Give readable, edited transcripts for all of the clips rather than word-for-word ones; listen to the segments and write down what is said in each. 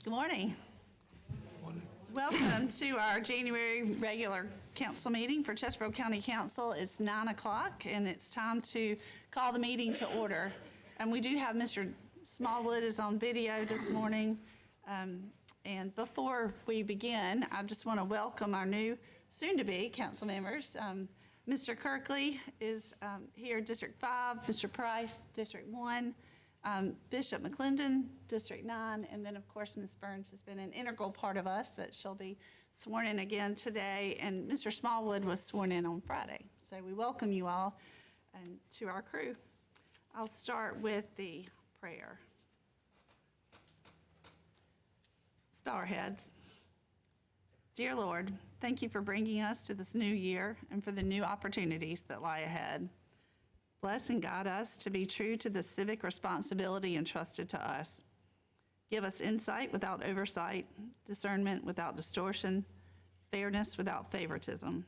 Good morning. Welcome to our January regular council meeting for Chesterfield County Council. It's 9 o'clock and it's time to call the meeting to order. And we do have Mr. Smallwood is on video this morning. And before we begin, I just want to welcome our new soon-to-be council members. Mr. Kirkley is here, District 5, Mr. Price, District 1, Bishop McClendon, District 9, and then, of course, Ms. Burns has been an integral part of us that she'll be sworn in again today, and Mr. Smallwood was sworn in on Friday. So we welcome you all and to our crew. I'll start with the prayer. Let's bow our heads. Dear Lord, thank you for bringing us to this new year and for the new opportunities that lie ahead. Bless and guide us to be true to the civic responsibility entrusted to us. Give us insight without oversight, discernment without distortion, fairness without favoritism.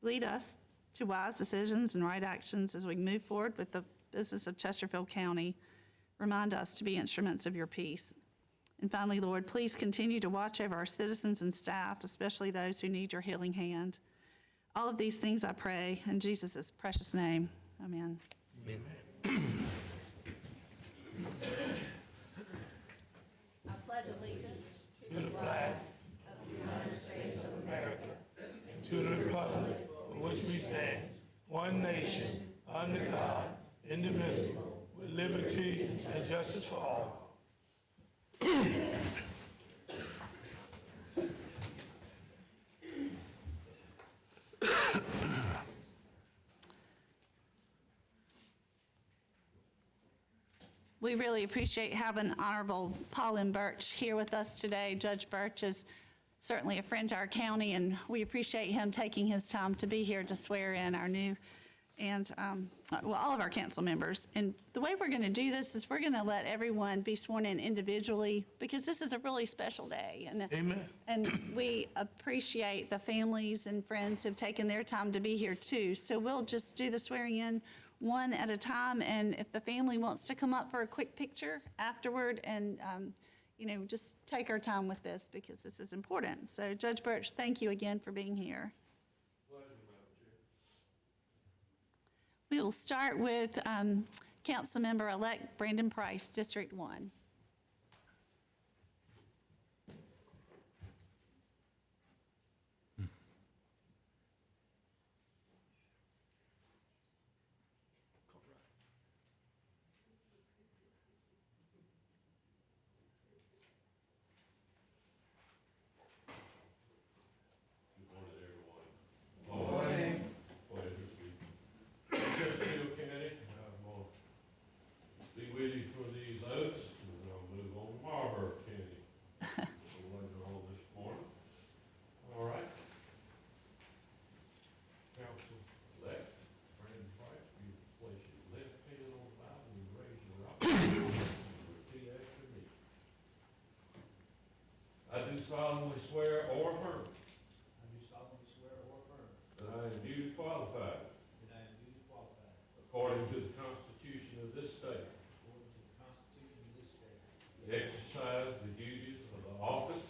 Lead us to wise decisions and right actions as we move forward with the business of Chesterfield County. Remind us to be instruments of your peace. And finally, Lord, please continue to watch over our citizens and staff, especially those who need your healing hand. All of these things I pray in Jesus' precious name. Amen. Amen. I pledge allegiance To the flag of the United States of America, and to the republic for which we stand, one nation, under God, indivisible, with liberty and justice for all. We really appreciate having Honorable Paulin Birch here with us today. Judge Birch is certainly a friend to our county, and we appreciate him taking his time to be here to swear in our new and, all of our council members. And the way we're going to do this is we're going to let everyone be sworn in individually because this is a really special day. And, Amen. and we appreciate the families and friends who've taken their time to be here too. So we'll just do the swearing in one at a time. And if the family wants to come up for a quick picture afterward and, just take our time with this because this is important. So Judge Birch, thank you again for being here. We will start with Councilmember-elect Brandon Price, District 1. Good morning, everyone. Good morning. Pleasure to be Chesterfield County. I'm going to be with you for these oaths, and I'll move on to Marlboro County later on this morning. All right. Council-elect Brandon Price, you place your left hand on the Bible and raise your right hand and repeat after me. I do solemnly swear or affirm I do solemnly swear or affirm that I am duly qualified, that I am duly qualified, according to the Constitution of this state, according to the Constitution of this state, to exercise the duties of the office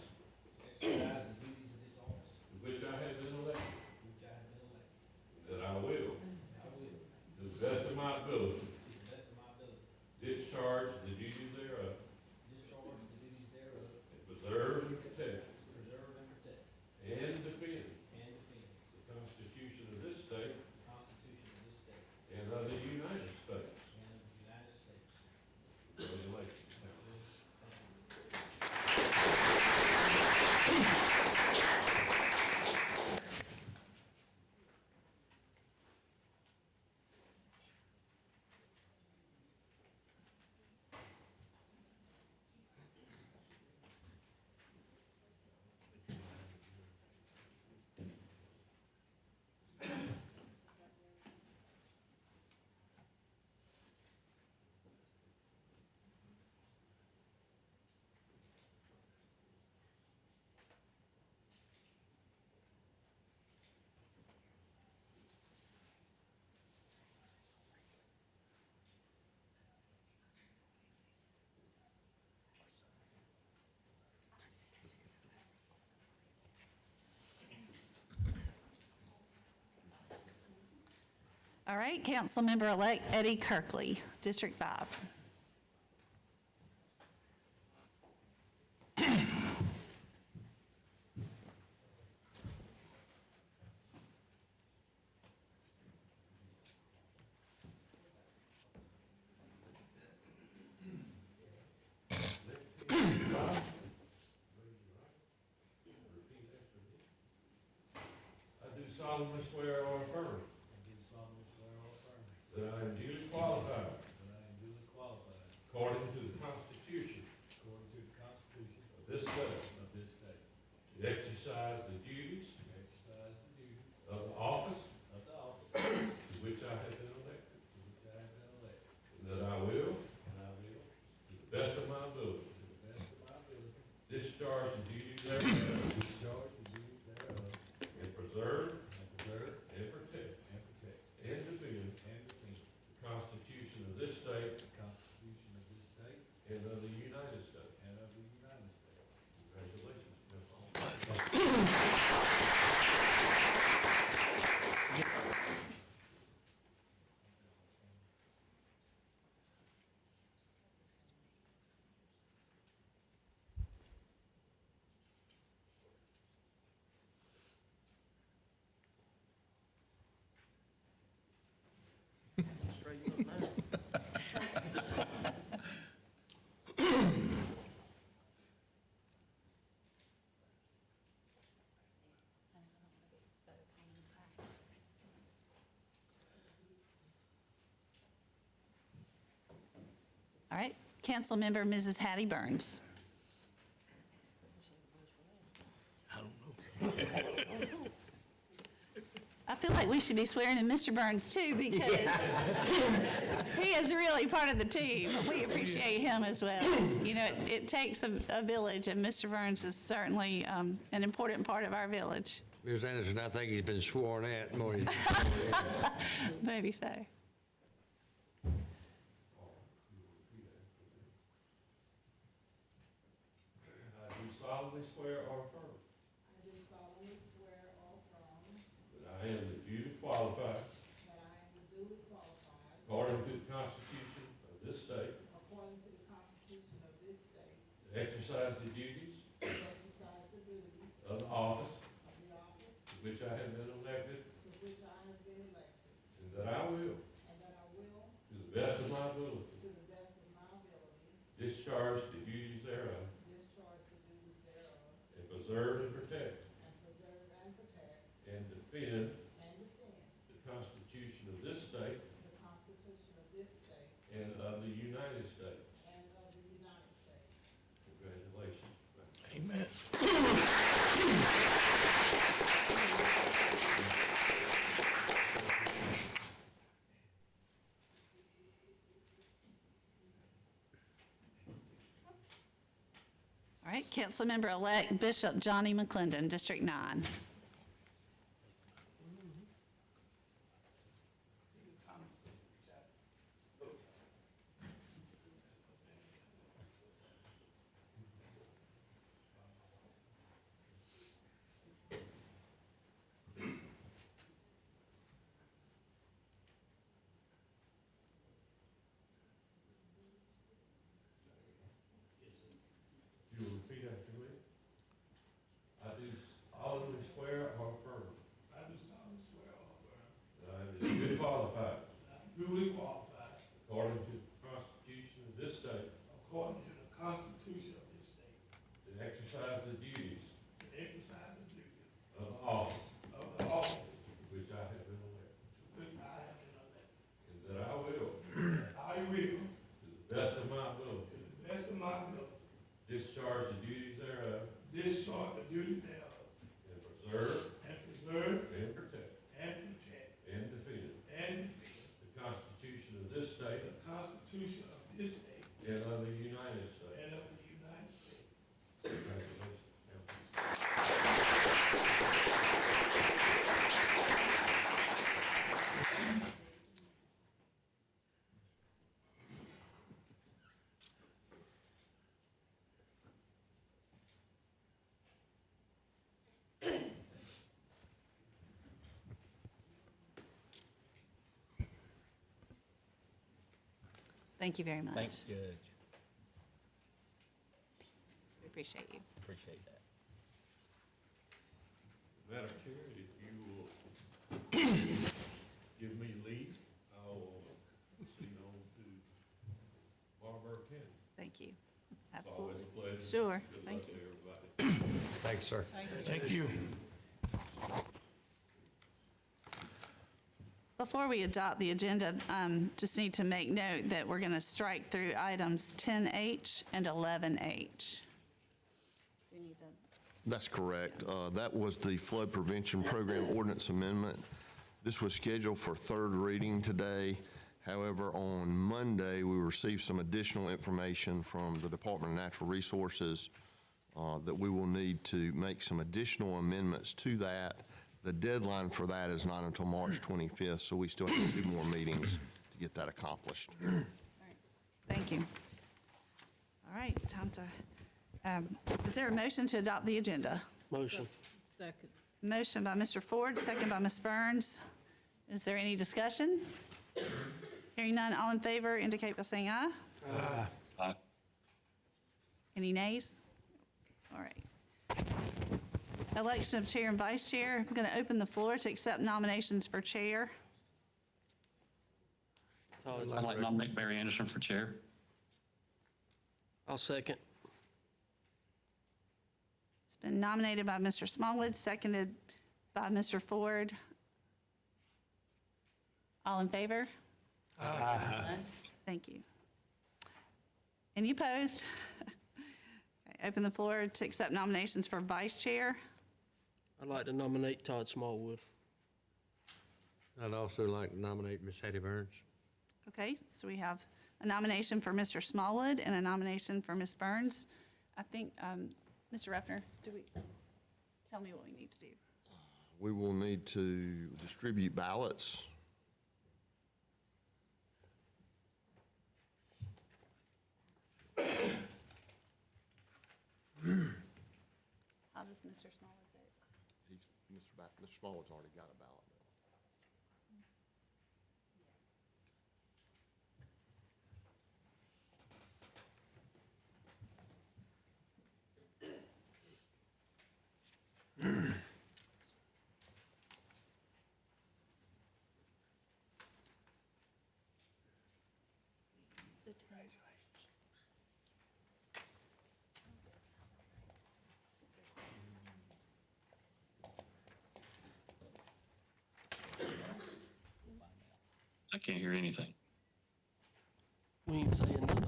to exercise the duties of this office, to which I have been elected, to which I have been elected, and that I will, and I will, to the best of my ability, to the best of my ability, discharge the duties thereof, discharge the duties thereof, and preserve and protect, preserve and protect, and defend and defend the Constitution of this state the Constitution of this state and of the United States. and of the United States. Congratulations. Thank you. All right, Councilmember-elect Eddie Kirkley, District 5. I do solemnly swear or affirm I do solemnly swear or affirm that I am duly qualified, that I am duly qualified, according to the Constitution according to the Constitution of this state, of this state, to exercise the duties to exercise the duties of the office of the office to which I have been elected, to which I have been elected, and that I will, and I will, to the best of my ability, to the best of my ability, discharge the duties thereof, discharge the duties thereof, and preserve, and preserve, and protect, and protect, and defend and defend the Constitution of this state the Constitution of this state and of the United States. and of the United States. Congratulations, Councilman. All right, Councilmember Mrs. Hattie Burns. I feel like we should be swearing in Mr. Burns too, because he is really part of the team. We appreciate him as well. You know, it takes a village, and Mr. Burns is certainly an important part of our village. Ms. Anderson, I think he's been sworn at more than. Maybe so. I do solemnly swear or affirm I do solemnly swear or affirm that I am duly qualified, that I am duly qualified, according to the Constitution of this state, according to the Constitution of this state, to exercise the duties to exercise the duties of the office of the office to which I have been elected, to which I have been elected, and that I will, and that I will, to the best of my ability, to the best of my ability, discharge the duties thereof, discharge the duties thereof, and preserve and protect and preserve and protect and defend and defend the Constitution of this state the Constitution of this state and of the United States. and of the United States. Congratulations. Amen. All right, Councilmember-elect Bishop Johnny McClendon, District 9. You will repeat after me. I do solemnly swear or affirm I do solemnly swear or affirm that I am duly qualified, that I am duly qualified, according to the Constitution of this state, according to the Constitution of this state, to exercise the duties to exercise the duties of the office of the office to which I have been elected, to which I have been elected. and that I will, I will, to the best of my to ability, the best of my ability, discharge the duties thereof, discharge the duties thereof, and preserve and preserve and protect and protect and defend and defend the Constitution of this state the Constitution of this state and of the United States. and of the United States. Congratulations, Councilman. Thank you very much. Thanks, Judge. We appreciate you. Appreciate that. Madam Chair, if you will give me leave, I'll proceed on to Marlboro County. Thank you. It's always Absolutely. a pleasure. Sure. Good Thank luck to you. everybody. Thanks, sir. Thank you. Before we adopt the agenda, just need to make note that we're going to strike through items 10H and 11H. Do you need to? That's correct. That was the Flood Prevention Program Ordinance Amendment. This was scheduled for third reading today. However, on Monday, we received some additional information from the Department of Natural Resources that we will need to make some additional amendments to that. The deadline for that is not until March 25th, so we still have 2 more meetings to get that accomplished. All right. Thank you. All right, time to, is there a motion to adopt the agenda? Motion. Second. Motion by Mr. Ford, second by Ms. Burns. Is there any discussion? Hearing none, all in favor indicate by saying aye. Aye. Any nays? All right. Election of chair and vice chair. I'm going to open the floor to accept nominations for chair. Todd, I'd like to nominate Barry Anderson for chair. I'll second. It's been nominated by Mr. Smallwood, seconded by Mr. Ford. All in favor? Aye. Thank you. Any opposed? Okay, open the floor to accept nominations for vice chair. I'd like to nominate Todd Smallwood. I'd also like to nominate Miss Hattie Burns. Okay, so we have a nomination for Mr. Smallwood and a nomination for Ms. Burns. I think, Mr. Ruffner, tell me what we need to do. We will need to distribute ballots. How does Mr. Smallwood vote? Mr. Smallwood's already got a ballot now. So ten. I can't hear anything. We ain't saying nothing.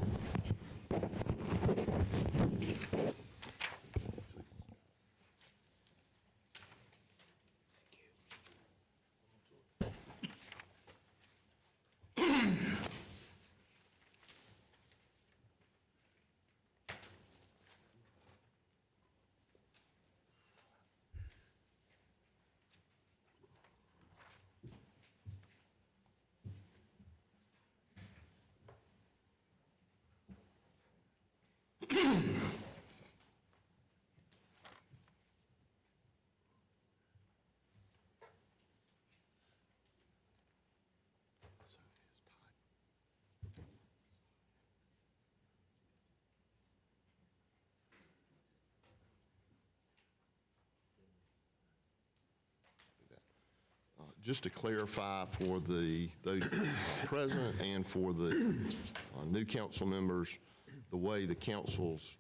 Just to clarify for those present and for the new council members, the way the council's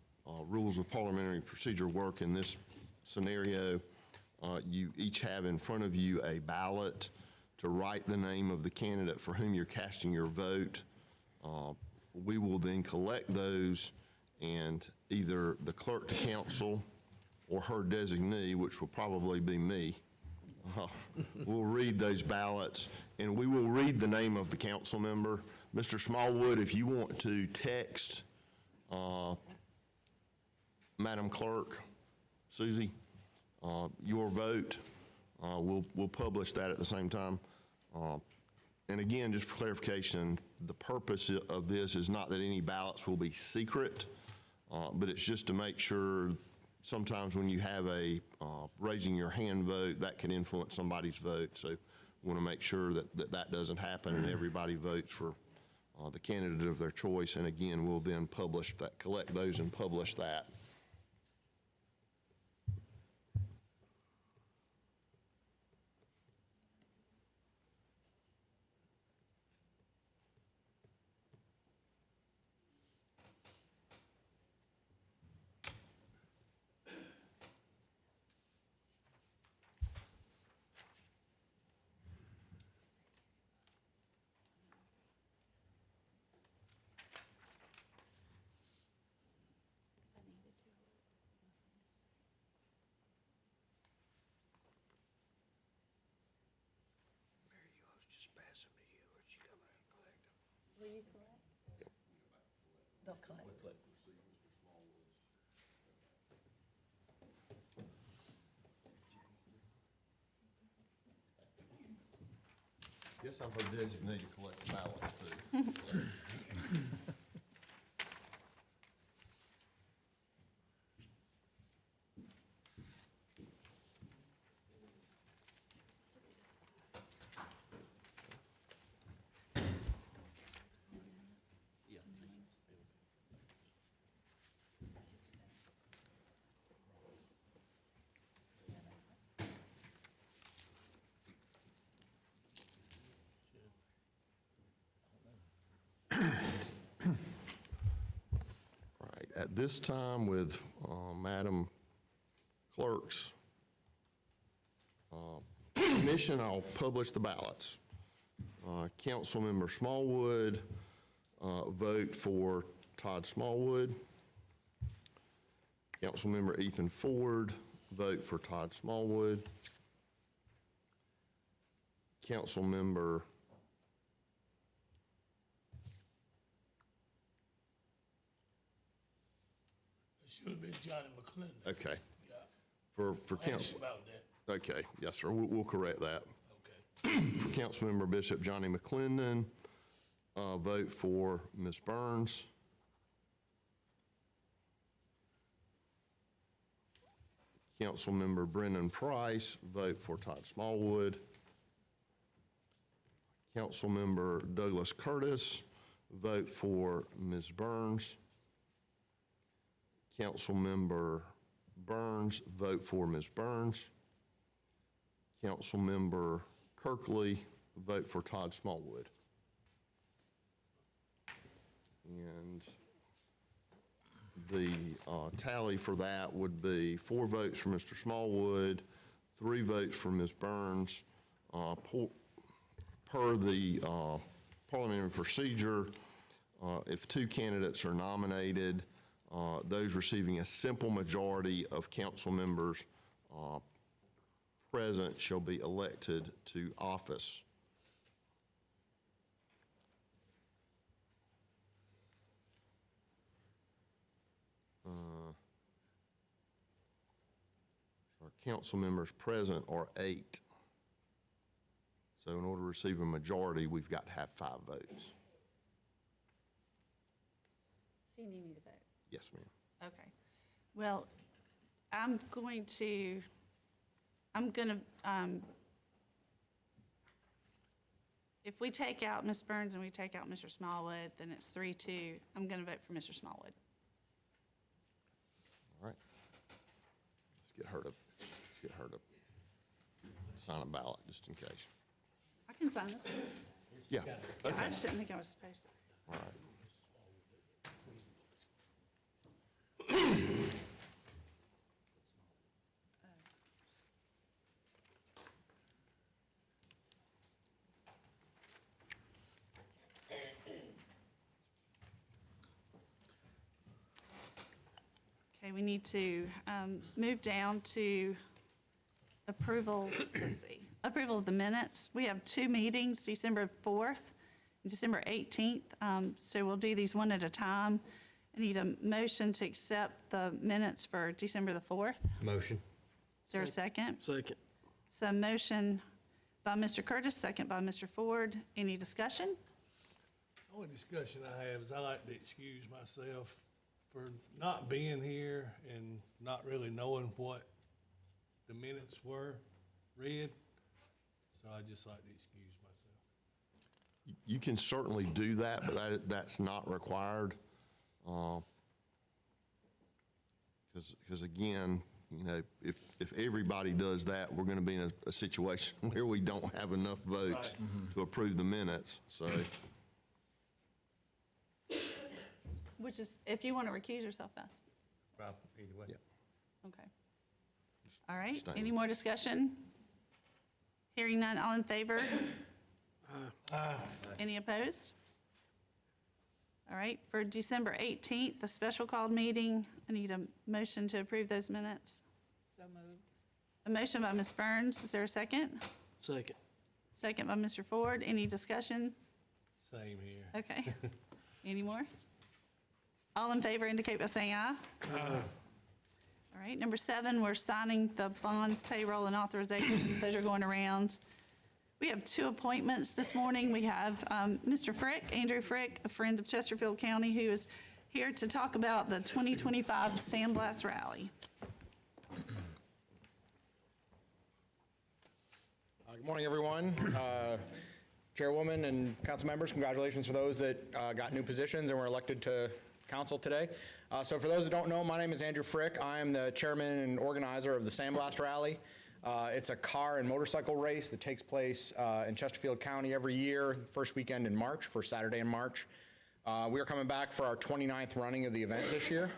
rules of parliamentary procedure work in this scenario, you each have in front of you a ballot to write the name of the candidate for whom you're casting your vote. We will then collect those, and either the clerk to council or her designee, which will probably be me, we'll read those ballots, and we will read the name of the council member. Mr. Smallwood, if you want to text Madam Clerk, Susie, your vote, we'll publish that at the same time. And again, just for clarification, the purpose of this is not that any ballots will be secret, but it's just to make sure sometimes when you have a raising your hand vote, that can influence somebody's vote. So we want to make sure that that doesn't happen and everybody votes for the candidate of their choice. And again, we'll then publish that, collect those and publish that. They'll collect. Yes, I'm her designated to collect the ballots too. Right, at this time with Madam Clerk's permission, I'll publish the ballots. Councilmember Smallwood, vote for Todd Smallwood. Councilmember Ethan Ford, vote for Todd Smallwood. Councilmember It should have been Johnny McClendon. Okay. Yeah. For I asked council, about that. okay, yes, sir, we'll correct that. Okay. For Councilmember Bishop Johnny McClendon, vote for Ms. Burns. Councilmember Brennan Price, vote for Todd Smallwood. Councilmember Douglas Curtis, vote for Ms. Burns. Councilmember Burns, vote for Ms. Burns. Councilmember Kirkley, vote for Todd Smallwood. And the tally for that would be 4 votes for Mr. Smallwood, 3 votes for Ms. Burns. Per the parliamentary procedure, if 2 candidates are nominated, those receiving a simple majority of council members present shall be elected to office. Our council members present are 8. So in order to receive a majority, we've got to have 5 votes. So you need me to vote? Yes, ma'am. Okay. Well, I'm going to, if we take out Ms. Burns and we take out Mr. Smallwood, then it's 3-2. I'm going to vote for Mr. Smallwood. All right. Let's get her to sign a ballot, just in case. I can sign this one. Yeah, okay, I just didn't think I was supposed to. all right. Okay, we need to move down to approval, let's see, approval of the minutes. We have 2 meetings, December 4th and December 18th, so we'll do these one at a time. I need a motion to accept the minutes for December the 4th. Motion. Is there a second? Second. So motion by Mr. Curtis, second by Mr. Ford. Any discussion? Only discussion I have is I like to excuse myself for not being here and not really knowing what the minutes were read. So I just like to excuse myself. You can certainly do that, but that's not required. Because again, you know, if everybody does that, we're going to be in a situation where we don't have enough votes to approve the minutes, so. Which is, if you want to recuse yourself, that's, Rob, either way. Yeah. okay. All right, Abstain. any more discussion? Hearing none, all in favor? Any opposed? All right, for December 18th, the special called meeting, I need a motion to approve those minutes. So moved. A motion by Ms. Burns, is there a second? Second. Second by Mr. Ford, any discussion? Same here. Okay. Any more? All in favor indicate by saying aye. All right, number 7, we're signing the bonds, payroll, and authorizations. Those are going around. We have 2 appointments this morning. We have Mr. Frick, Andrew Frick, a friend of Chesterfield County, who is here to talk about the 2025 Sandblast Rally. Good morning, everyone. Chairwoman and council members, congratulations for those that got new positions and were elected to council today. So for those that don't know, my name is Andrew Frick. I am the chairman and organizer of the Sandblast Rally. It's a car and motorcycle race that takes place in Chesterfield County every year, first weekend in March, first Saturday in March. We are coming back for our 29th running of the event this year.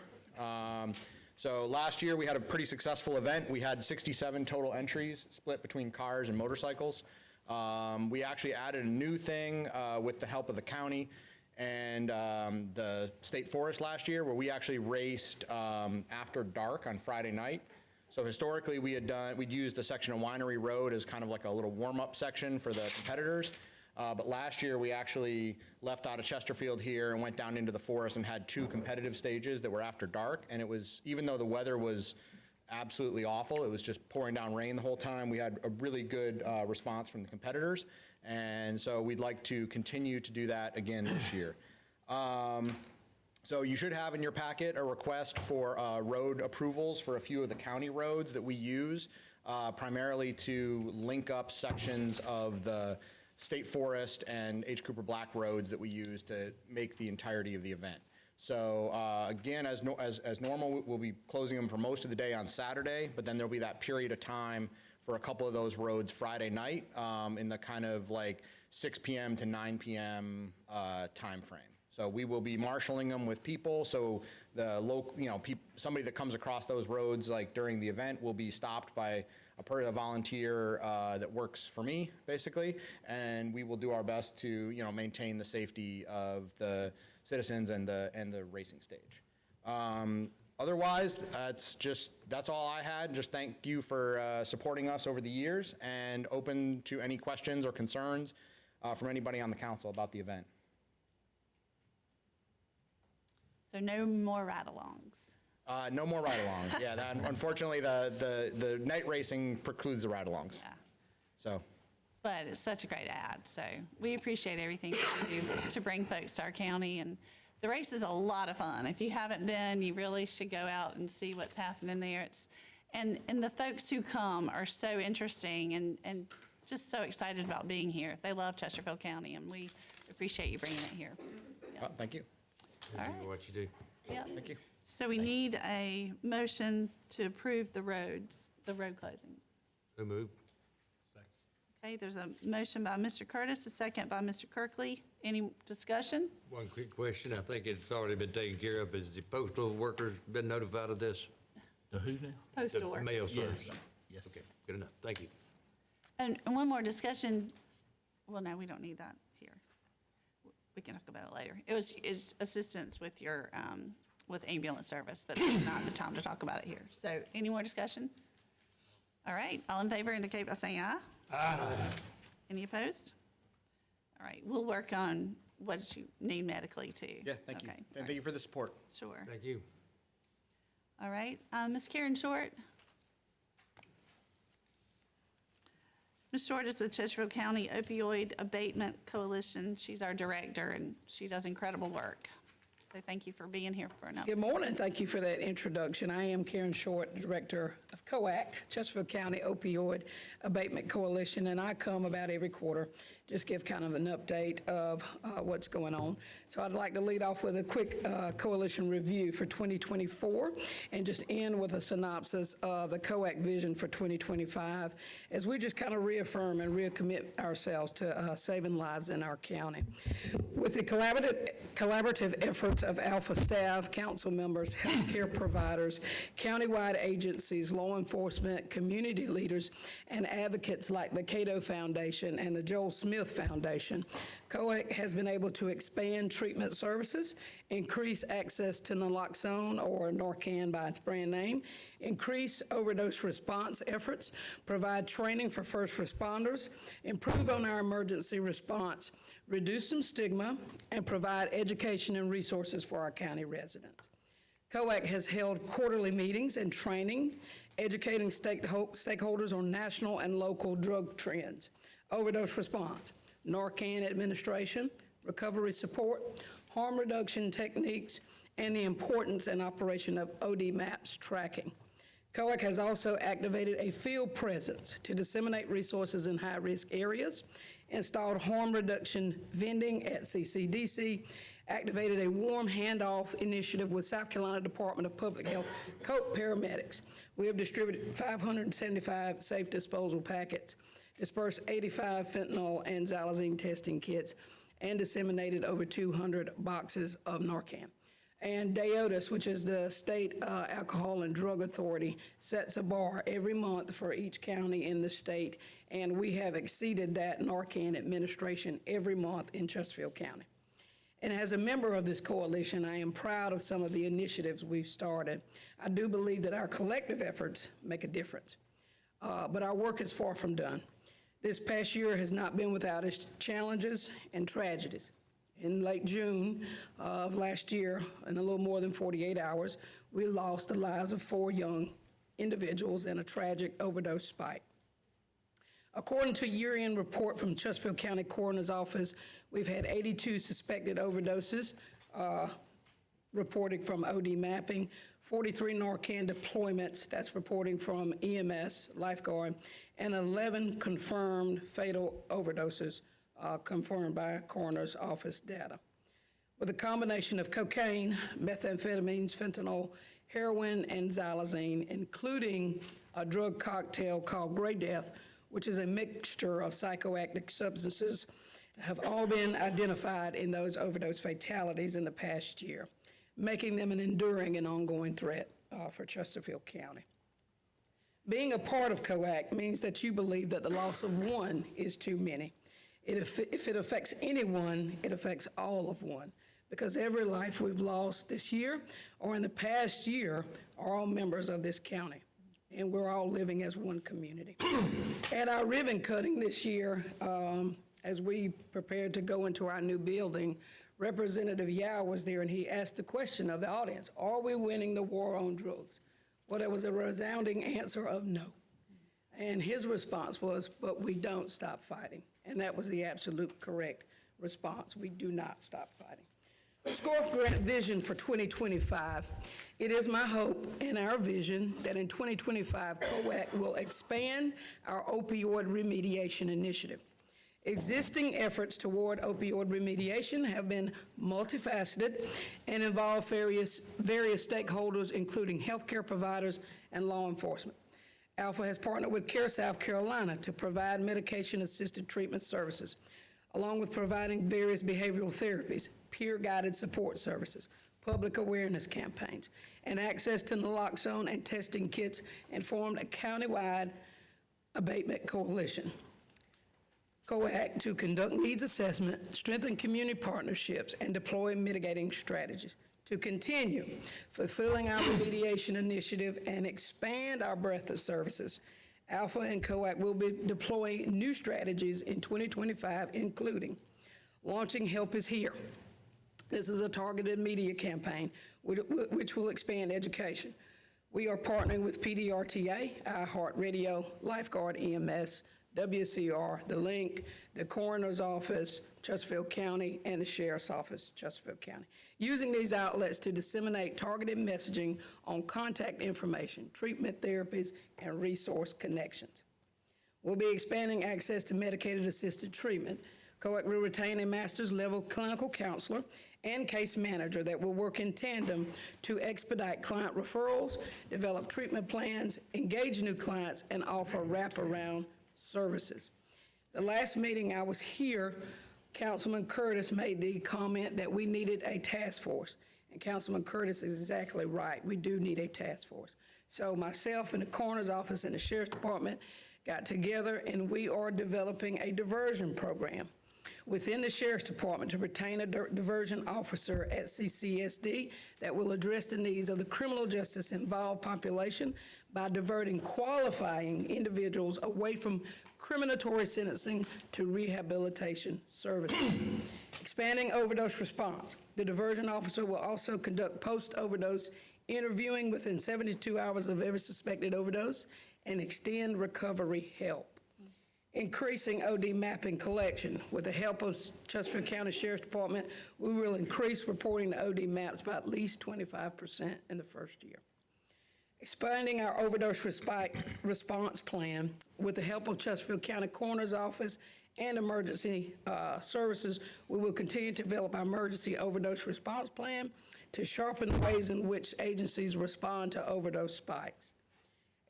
So last year we had a pretty successful event. We had 67 total entries split between cars and motorcycles. We actually added a new thing with the help of the county and the state forest last year, where we actually raced after dark on Friday night. So historically we'd used the section of Winery Road as kind of like a little warm-up section for the competitors. But last year we actually left out of Chesterfield here and went down into the forest and had 2 competitive stages that were after dark. And it was, even though the weather was absolutely awful, it was just pouring down rain the whole time, we had a really good response from the competitors. And so we'd like to continue to do that again this year. So you should have in your packet a request for road approvals for a few of the county roads that we use, primarily to link up sections of the state forest and H. Cooper Black roads that we use to make the entirety of the event. So again, as normal, we'll be closing them for most of the day on Saturday, but then there'll be that period of time for a couple of those roads Friday night in the kind of like 6 p.m. to 9 p.m. time frame. So we will be marshaling them with people. So the local, somebody that comes across those roads like during the event will be stopped by a volunteer that works for me, basically, and we will do our best to maintain the safety of the citizens and the racing stage. Otherwise, that's all I had. Just thank you for supporting us over the years, and open to any questions or concerns from anybody on the council about the event. So no more ride-alongs. No more ride-alongs. Yeah, unfortunately, the night racing precludes the ride-alongs. Yeah. So. But it's such a great ad, so we appreciate everything that you do to bring folks to our county. And the race is a lot of fun. If you haven't been, you really should go out and see what's happening there. And the folks who come are so interesting and just so excited about being here. They love Chesterfield County, and we appreciate you bringing it here. Thank you. All right. For what you do. Yep. Thank you. So we need a motion to approve the road closing. So moved. Okay, there's a motion by Mr. Curtis, a second by Mr. Kirkley. Any discussion? One quick question. I think it's already been taken care of. Has the postal workers been notified of this? The who now? Postal work. Mail service? Yes. Okay, good enough. Thank you. And one more discussion. Well, no, we don't need that here. We can talk about it later. It's assistance with your, with ambulance service, but it's not the time to talk about it here. So any more discussion? All right, all in favor indicate by saying aye. Aye. Any opposed? All right, we'll work on what you need medically too. Yeah, thank you. Okay, all And right, thank you for the support. sure. Thank you. All right, Ms. Karen Short. Ms. Short is with Chesterfield County Opioid Abatement Coalition. She's our director, and she does incredible work. So thank you for being here for an update. Good morning. Thank you for that introduction. I am Karen Short, Director of COAC, Chesterfield County Opioid Abatement Coalition, and I come about every quarter, just give kind of an update of what's going on. So I'd like to lead off with a quick coalition review for 2024 and just end with a synopsis of the COAC vision for 2025 as we just kind of reaffirm and recommit ourselves to saving lives in our county. With the collaborative efforts of Alpha staff, council members, healthcare providers, countywide agencies, law enforcement, community leaders, and advocates like the Cato Foundation and the Joel Smith Foundation, COAC has been able to expand treatment services, increase access to naloxone or Narcan by its brand name, increase overdose response efforts, provide training for first responders, improve on our emergency response, reduce some stigma, and provide education and resources for our county residents. COAC has held quarterly meetings and training, educating stakeholders on national and local drug trends, overdose response, Narcan administration, recovery support, harm reduction techniques, and the importance and operation of OD MAPS tracking. COAC has also activated a field presence to disseminate resources in high-risk areas, installed harm reduction vending at CCDC, activated a warm handoff initiative with South Carolina Department of Public Health COPE paramedics. We have distributed 575 safe disposal packets, dispersed 85 fentanyl and xylazine testing kits, and disseminated over 200 boxes of Narcan. And DAODAS, which is the State Alcohol and Drug Authority, sets a bar every month for each county in the state, and we have exceeded that Narcan administration every month in Chesterfield County. And as a member of this coalition, I am proud of some of the initiatives we've started. I do believe that our collective efforts make a difference, but our work is far from done. This past year has not been without its challenges and tragedies. In late June of last year, in a little more than 48 hours, we lost the lives of 4 young individuals in a tragic overdose spike. According to a year-end report from Chesterfield County Coroner's Office, we've had 82 suspected overdoses reported from OD mapping, 43 Narcan deployments, that's reporting from EMS, Lifeguard, and 11 confirmed fatal overdoses confirmed by Coroner's Office data. With a combination of cocaine, methamphetamines, fentanyl, heroin, and xylazine, including a drug cocktail called Gray Death, which is a mixture of psychoactive substances, have all been identified in those overdose fatalities in the past year, making them an enduring and ongoing threat for Chesterfield County. Being a part of COAC means that you believe that the loss of one is too many. If it affects anyone, it affects all of one, because every life we've lost this year or in the past year are all members of this county, and we're all living as one community. At our ribbon cutting this year, as we prepared to go into our new building, Representative Yao was there, and he asked the question of the audience, are we winning the war on drugs? Well, there was a resounding answer of no. And his response was, but we don't stop fighting. And that was the absolute correct response. We do not stop fighting. SCORF Grant Vision for 2025. It is my hope and our vision that in 2025, COAC will expand our opioid remediation initiative. Existing efforts toward opioid remediation have been multifaceted and involve various stakeholders, including healthcare providers and law enforcement. Alpha has partnered with CARE South Carolina to provide medication-assisted treatment services, along with providing various behavioral therapies, peer-guided support services, public awareness campaigns, and access to naloxone and testing kits, and formed a countywide abatement coalition. COAC to conduct needs assessment, strengthen community partnerships, and deploy mitigating strategies. To continue fulfilling our remediation initiative and expand our breadth of services, Alpha and COAC will be deploying new strategies in 2025, including launching Help Is Here. This is a targeted media campaign which will expand education. We are partnering with PDRTA, iHeartRadio, Lifeguard EMS, WCR, the Link, the Coroner's Office, Chesterfield County, and the Sheriff's Office, Chesterfield County, using these outlets to disseminate targeted messaging on contact information, treatment therapies, and resource connections. We'll be expanding access to medicated assisted treatment. COAC will retain a master's level clinical counselor and case manager that will work in tandem to expedite client referrals, develop treatment plans, engage new clients, and offer wraparound services. The last meeting I was here, Councilman Curtis made the comment that we needed a task force. And Councilman Curtis is exactly right. We do need a task force. So myself and the coroner's office and the sheriff's department got together, and we are developing a diversion program within the sheriff's department to retain a diversion officer at CCSD that will address the needs of the criminal justice involved population by diverting qualifying individuals away from criminatory sentencing to rehabilitation services. Expanding overdose response. The diversion officer will also conduct post-overdose interviewing within 72 hours of every suspected overdose and extend recovery help. Increasing OD mapping collection. With the help of Chesterfield County Sheriff's Department, we will increase reporting to OD maps by at least 25% in the first year. Expanding our overdose response plan. With the help of Chesterfield County Coroner's Office and emergency services, we will continue to develop our emergency overdose response plan to sharpen the ways in which agencies respond to overdose spikes.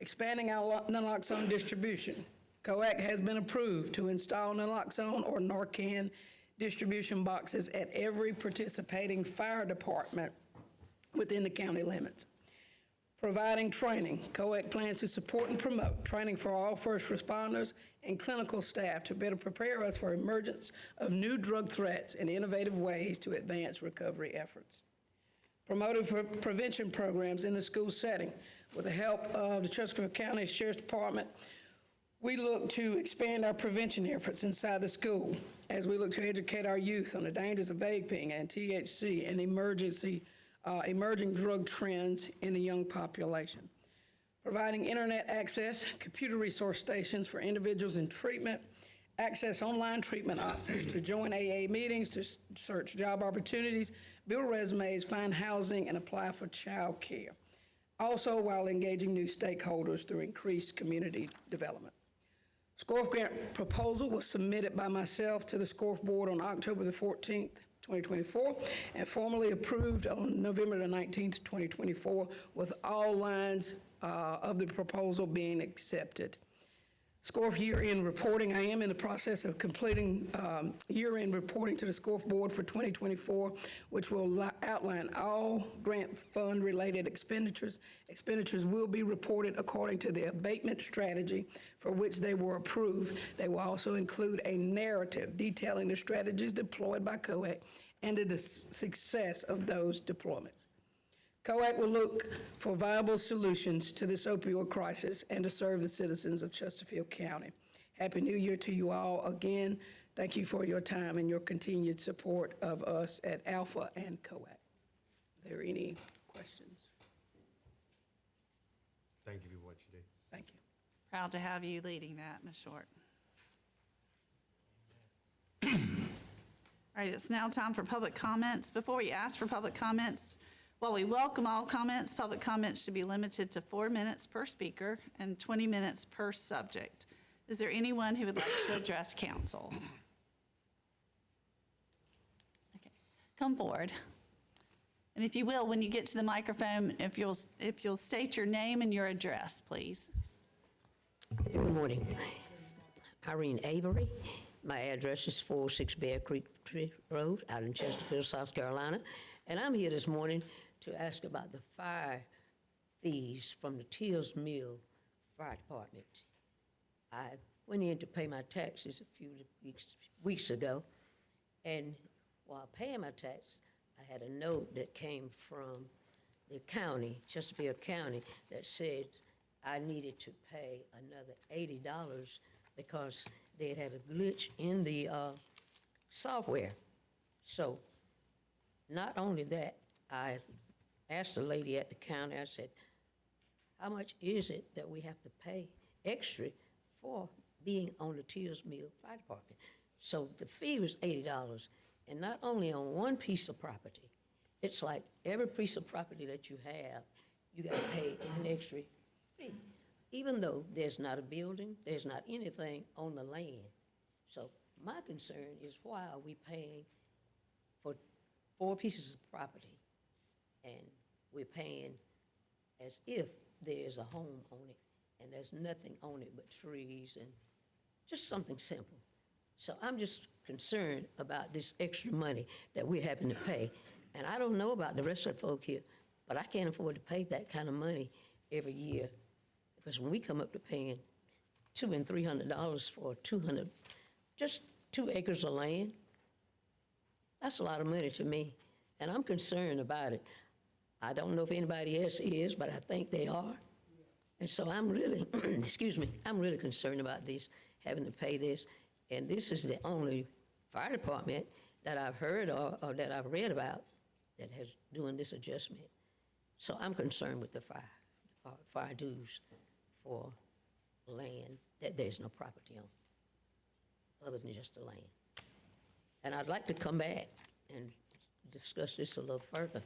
Expanding our naloxone distribution. COAC has been approved to install naloxone or Narcan distribution boxes at every participating fire department within the county limits. Providing training. COAC plans to support and promote training for all first responders and clinical staff to better prepare us for emergence of new drug threats and innovative ways to advance recovery efforts. Promoting prevention programs in the school setting. With the help of the Chesterfield County Sheriff's Department, we look to expand our prevention efforts inside the school as we look to educate our youth on the dangers of vaping and THC and emerging drug trends in the young population. Providing internet access, computer resource stations for individuals in treatment, access online treatment options to join AA meetings, to search job opportunities, build resumes, find housing, and apply for child care. Also, while engaging new stakeholders through increased community development. SCORF grant proposal was submitted by myself to the SCORF board on October the 14th, 2024, and formally approved on November the 19th, 2024, with all lines of the proposal being accepted. SCORF year-end reporting. I am in the process of completing year-end reporting to the SCORF board for 2024, which will outline all grant fund-related expenditures. Expenditures will be reported according to the abatement strategy for which they were approved. They will also include a narrative detailing the strategies deployed by COAC and the success of those deployments. COAC will look for viable solutions to this opioid crisis and to serve the citizens of Chesterfield County. Happy New Year to you all again. Thank you for your time and your continued support of us at Alpha and COAC. Are there any questions? Thank you for what you do. Thank you. Proud to have you leading that, Ms. Short. All right, it's now time for public comments. Before we ask for public comments, while we welcome all comments, public comments should be limited to 4 minutes per speaker and 20 minutes per subject. Is there anyone who would like to address council? Okay, come forward. And if you will, when you get to the microphone, if you'll state your name and your address, please. Good morning. Irene Avery. My address is 406 Bear Creek Road out in Chesterfield, South Carolina. And I'm here this morning to ask about the fire fees from the Teals Mill Fire Department. I went in to pay my taxes a few weeks ago, and while paying my tax, I had a note that came from the county, Chesterfield County, that said I needed to pay another $80 because they had a glitch in the software. So not only that, I asked the lady at the county, I said, how much is it that we have to pay extra for being on the Tears Mill Fire Department. So the fee was $80, and not only on one piece of property, it's like every piece of property that you have, you gotta pay an extra fee, even though there's not a building, there's not anything on the land. So my concern is, why are we paying for 4 pieces of property, and we're paying as if there's a home on it, and there's nothing on it but trees and just something simple. So I'm just concerned about this extra money that we're having to pay. And I don't know about the rest of the folk here, but I can't afford to pay that kind of money every year. Because when we come up to paying $200 and $300 for 200, just 2 acres of land, that's a lot of money to me, and I'm concerned about it. I don't know if anybody else is, but I think they are. And so I'm really, excuse me, I'm really concerned about this, having to pay this. And this is the only fire department that I've heard or that I've read about that has doing this adjustment. So I'm concerned with the fire dues for land that there's no property on, other than just the land. And I'd like to come back and discuss this a little further,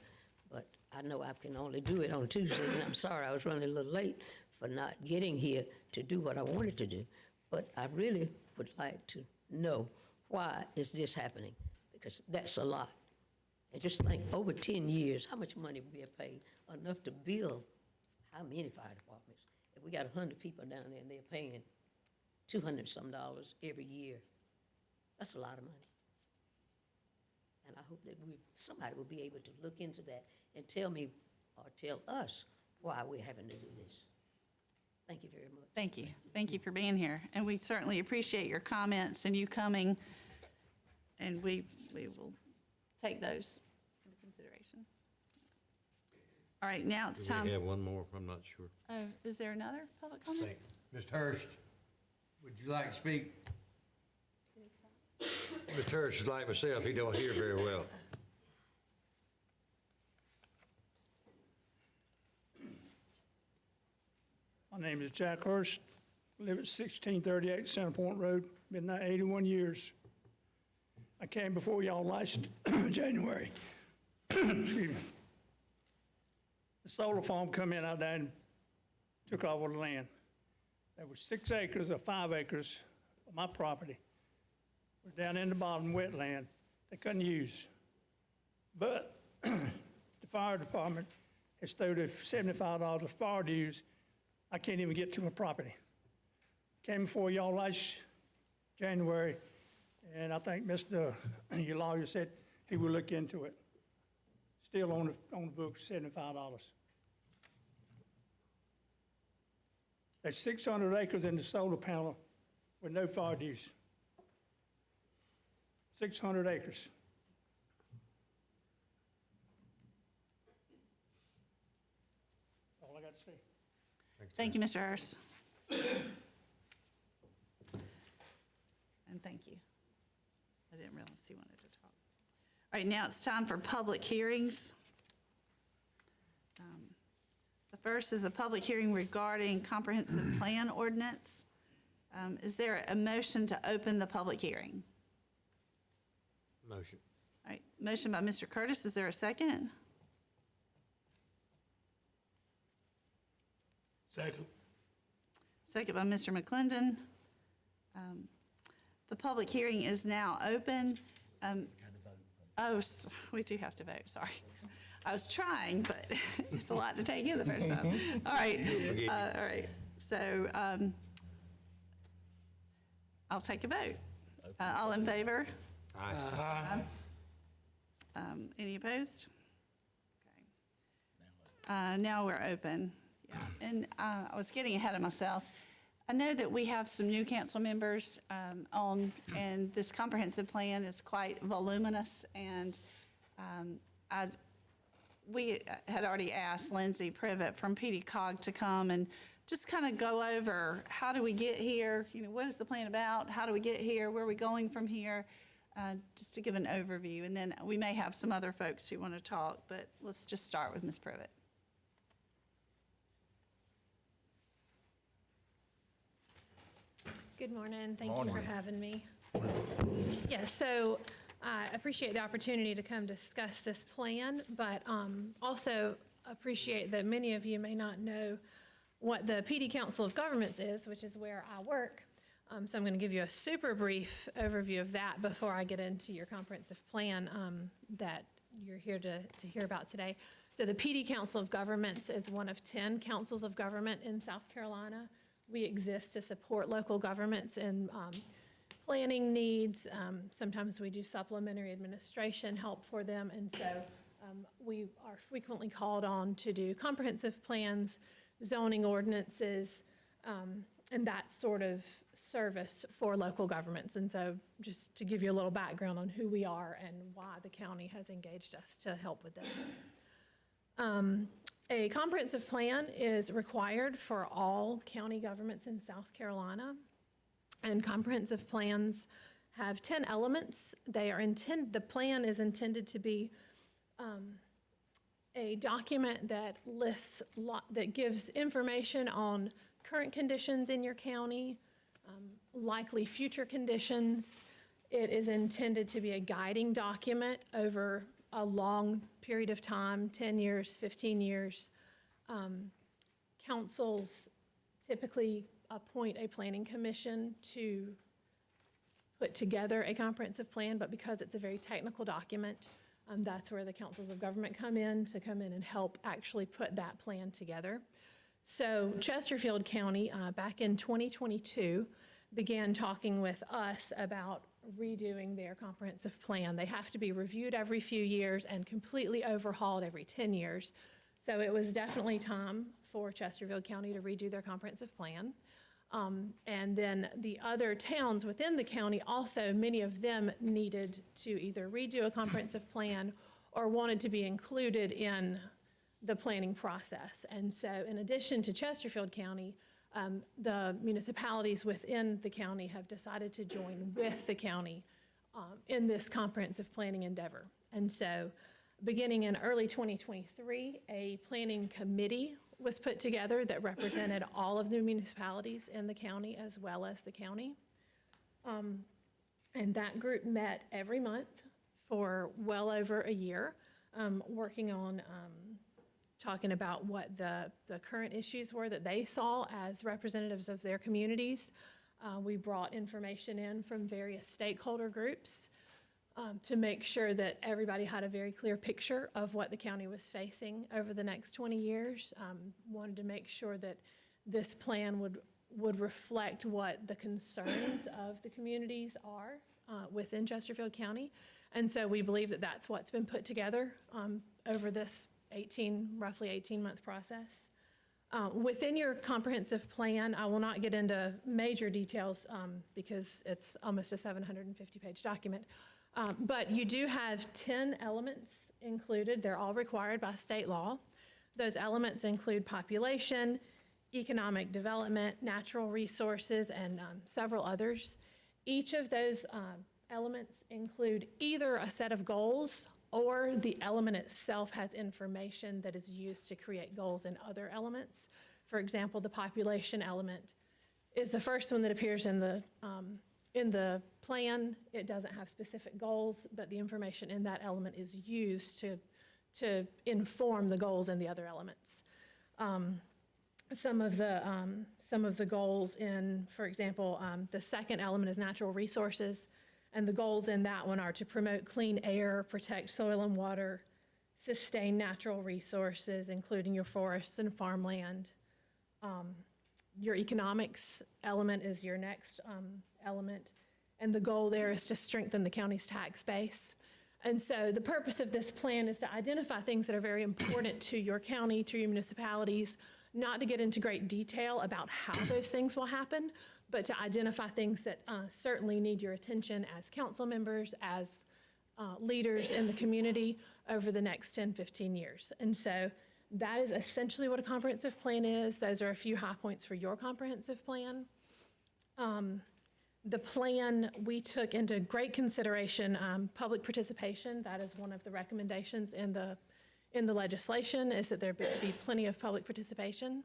but I know I can only do it on Tuesday, and I'm sorry I was running a little late for not getting here to do what I wanted to do. But I really would like to know, why is this happening? Because that's a lot. And just think, over 10 years, how much money we have paid, enough to build how many fire departments? If we got 100 people down there and they're paying $200 some every year, that's a lot of money. And I hope that somebody will be able to look into that and tell me, or tell us, why we're having to do this. Thank you very much. Thank you. Thank you for being here. And we certainly appreciate your comments and you coming, and we will take those into consideration. All right, now it's Do time. we have one more? I'm not sure. Oh, is there another public comment? Mr. Hurst, would you like to speak? Mr. Hurst is like myself, he don't hear very well. My name is Jack Hurst, live at 1638 Center Point Road, been there 81 years. I came before y'all last January. Excuse me. The solar farm come in out there and took over the land. There was 6 acres or 5 acres of my property. Was down in the bottom wetland they couldn't use. But the fire department has thrown $75 of fire dues. I can't even get to my property. Came before y'all last January, and I think your lawyer said he will look into it. Still on the books, $75. There's 600 acres in the solar panel with no fire dues. 600 acres. All I got to say. Thank you, Mr. Hurst. And thank you. I didn't realize he wanted to talk. All right, now it's time for public hearings. The first is a public hearing regarding comprehensive plan ordinance. Is there a motion to open the public hearing? Motion. All right, motion by Mr. Curtis. Is there a second? Second. Second by Mr. McClendon. The public hearing is now open. We do have to vote, sorry. I was trying, but it's a lot to take in the first time. All right, all right. So I'll take a vote. All in favor? Aye. Any opposed? Okay. Now we're open. Yeah, and I was getting ahead of myself. I know that we have some new council members on, and this comprehensive plan is quite voluminous, and we had already asked Lindsay Privet from PD Cog to come and just kind of go over, how do we get here? You know, what is the plan about? How do we get here? Where are we going from here? Just to give an overview, and then we may have some other folks who want to talk, but let's just start with Ms. Privet. Good morning. Thank you for having me. Yeah, so I appreciate the opportunity to come discuss this plan, but also appreciate that many of you may not know what the PD Council of Governments is, which is where I work. So I'm going to give you a super brief overview of that before I get into your comprehensive plan that you're here to hear about today. So the PD Council of Governments is one of 10 councils of government in South Carolina. We exist to support local governments in planning needs. Sometimes we do supplementary administration help for them, and so we are frequently called on to do comprehensive plans, zoning ordinances, and that sort of service for local governments. And so just to give you a little background on who we are and why the county has engaged us to help with this. A comprehensive plan is required for all county governments in South Carolina, and comprehensive plans have 10 elements. The plan is intended to be a document that lists, that gives information on current conditions in your county, likely future conditions. It is intended to be a guiding document over a long period of time, 10 years, 15 years. Councils typically appoint a planning commission to put together a comprehensive plan, but because it's a very technical document, that's where the councils of government come in and help actually put that plan together. So Chesterfield County, back in 2022, began talking with us about redoing their comprehensive plan. They have to be reviewed every few years and completely overhauled every 10 years. So it was definitely time for Chesterfield County to redo their comprehensive plan. And then the other towns within the county also, many of them needed to either redo a comprehensive plan or wanted to be included in the planning process. And so in addition to Chesterfield County, the municipalities within the county have decided to join with the county in this comprehensive planning endeavor. And so beginning in early 2023, a planning committee was put together that represented all of the municipalities in the county as well as the county. And that group met every month for well over a year, working on talking about what the current issues were that they saw as representatives of their communities. We brought information in from various stakeholder groups to make sure that everybody had a very clear picture of what the county was facing over the next 20 years. Wanted to make sure that this plan would reflect what the concerns of the communities are within Chesterfield County. And so we believe that that's what's been put together over this roughly 18-month process. Within your comprehensive plan, I will not get into major details because it's almost a 750-page document. But you do have 10 elements included. They're all required by state law. Those elements include population, economic development, natural resources, and several others. Each of those elements include either a set of goals or the element itself has information that is used to create goals in other elements. For example, the population element is the first one that appears in the plan. It doesn't have specific goals, but the information in that element is used to inform the goals in the other elements. Some of the goals in, for example, the second element is natural resources, and the goals in that one are to promote clean air, protect soil and water, sustain natural resources, including your forests and farmland. Your economics element is your next element, and the goal there is to strengthen the county's tax base. And so the purpose of this plan is to identify things that are very important to your county, to your municipalities, not to get into great detail about how those things will happen, but to identify things that certainly need your attention as council members, as leaders in the community over the next 10, 15 years. And so that is essentially what a comprehensive plan is. Those are a few high points for your comprehensive plan. The plan, we took into great consideration public participation. That is one of the recommendations in the legislation, is that there be plenty of public participation.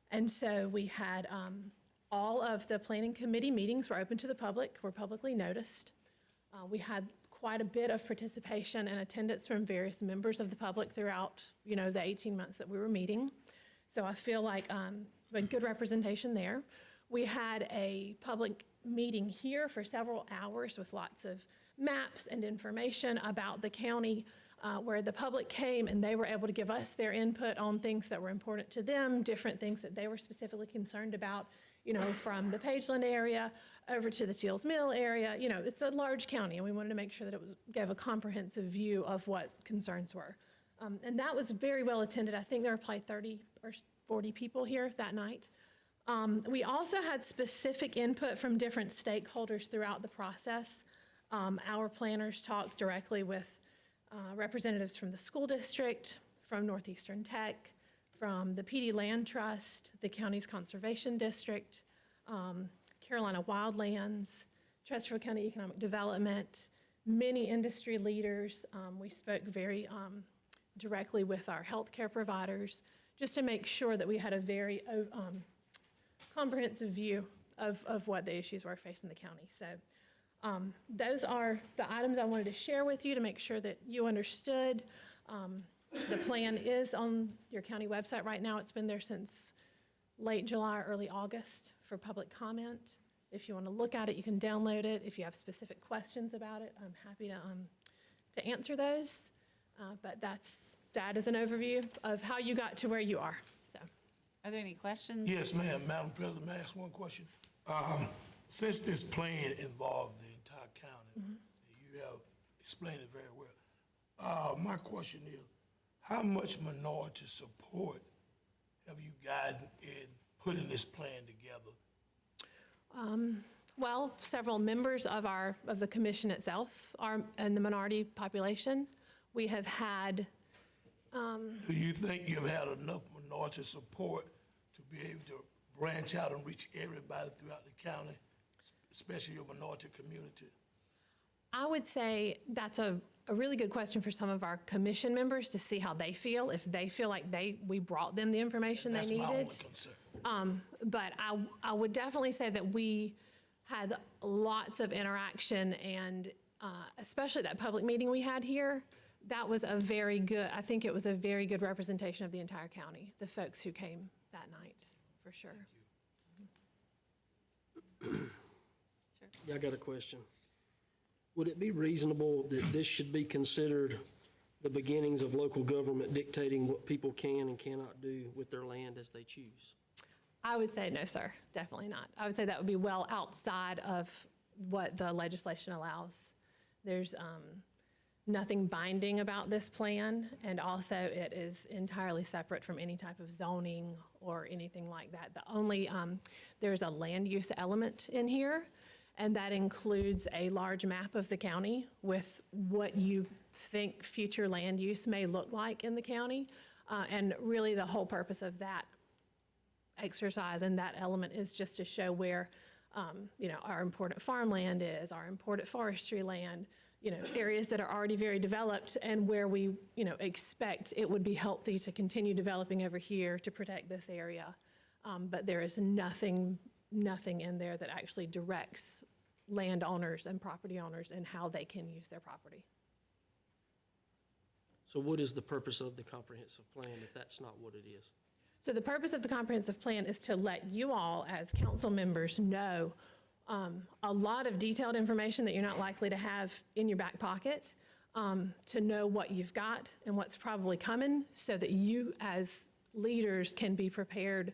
And so we had All of the planning committee meetings were open to the public, were publicly noticed. We had quite a bit of participation and attendance from various members of the public throughout, the 18 months that we were meeting. So I feel like a good representation there. We had a public meeting here for several hours with lots of maps and information about the county, where the public came and they were able to give us their input on things that were important to them, different things that they were specifically concerned about, from the Pageland area over to the Teals Mill area. It's a large county, and we wanted to make sure that it gave a comprehensive view of what concerns were. And that was very well attended. I think there were probably 30 or 40 people here that night. We also had specific input from different stakeholders throughout the process. Our planners talked directly with representatives from the school district, from Northeastern Tech, from the PD Land Trust, the county's conservation district, Carolina Wildlands, Chesterfield County Economic Development, many industry leaders. We spoke very directly with our healthcare providers, just to make sure that we had a very comprehensive view of what the issues were facing the county. So those are the items I wanted to share with you to make sure that you understood. The plan is on your county website right now. It's been there since late July, early August for public comment. If you want to look at it, you can download it. If you have specific questions about it, I'm happy to answer those. But that is an overview of how you got to where you are. So, Are there any questions? Yes, ma'am. Madam President, may I ask one question? Since this plan involved the entire county, you have explained it very well. My question is, how much minority support have you gotten in putting this plan together? Well, several members of the commission itself are in the minority population. We have had. Do you think you've had enough minority support to be able to branch out and reach everybody throughout the county, especially your minority community? I would say that's a really good question for some of our commission members to see how they feel, if they feel like we brought them the information they needed. That's my only concern. But I would definitely say that we had lots of interaction, and especially that public meeting we had here, that was I think it was a very good representation of the entire county, the folks who came that night, for sure. Yeah, I got a question. Would it be reasonable that this should be considered the beginnings of local government dictating what people can and cannot do with their land as they choose? I would say no, sir, definitely not. I would say that would be well outside of what the legislation allows. There's nothing binding about this plan, and also it is entirely separate from any type of zoning or anything like that. The only, there's a land use element in here, and that includes a large map of the county with what you think future land use may look like in the county. And really the whole purpose of that exercise and that element is just to show where, our important farmland is, our important forestry land, areas that are already very developed, and where we, expect it would be healthy to continue developing over here to protect this area. But there is nothing in there that actually directs landowners and property owners and how they can use their property. So what is the purpose of the comprehensive plan if that's not what it is? So the purpose of the comprehensive plan is to let you all, as council members, know a lot of detailed information that you're not likely to have in your back pocket, to know what you've got and what's probably coming, so that you as leaders can be prepared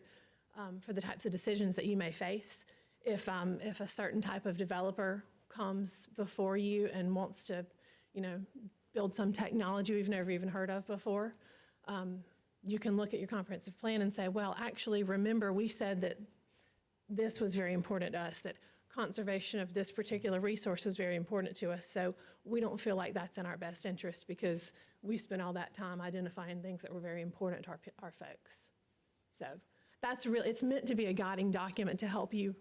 for the types of decisions that you may face. If a certain type of developer comes before you and wants to, build some technology we've never even heard of before, you can look at your comprehensive plan and say, well, actually, remember, we said that this was very important to us, that conservation of this particular resource was very important to us. So we don't feel like that's in our best interest because we spent all that time identifying things that were very important to our folks. So that's really, it's meant to be a guiding document to help you,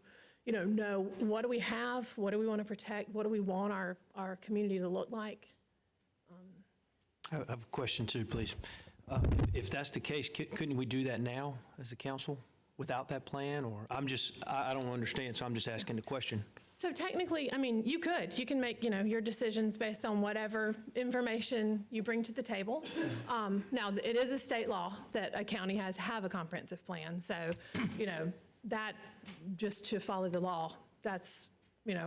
know what do we have, what do we want to protect, what do we want our community to look like. I have a question too, please. If that's the case, couldn't we do that now as a council? without that plan, or I don't understand, so I'm just asking the question. So technically, I mean, you can make, your decisions based on whatever information you bring to the table. Now, it is a state law that a county has to have a comprehensive plan, so, that, just to follow the law, that's,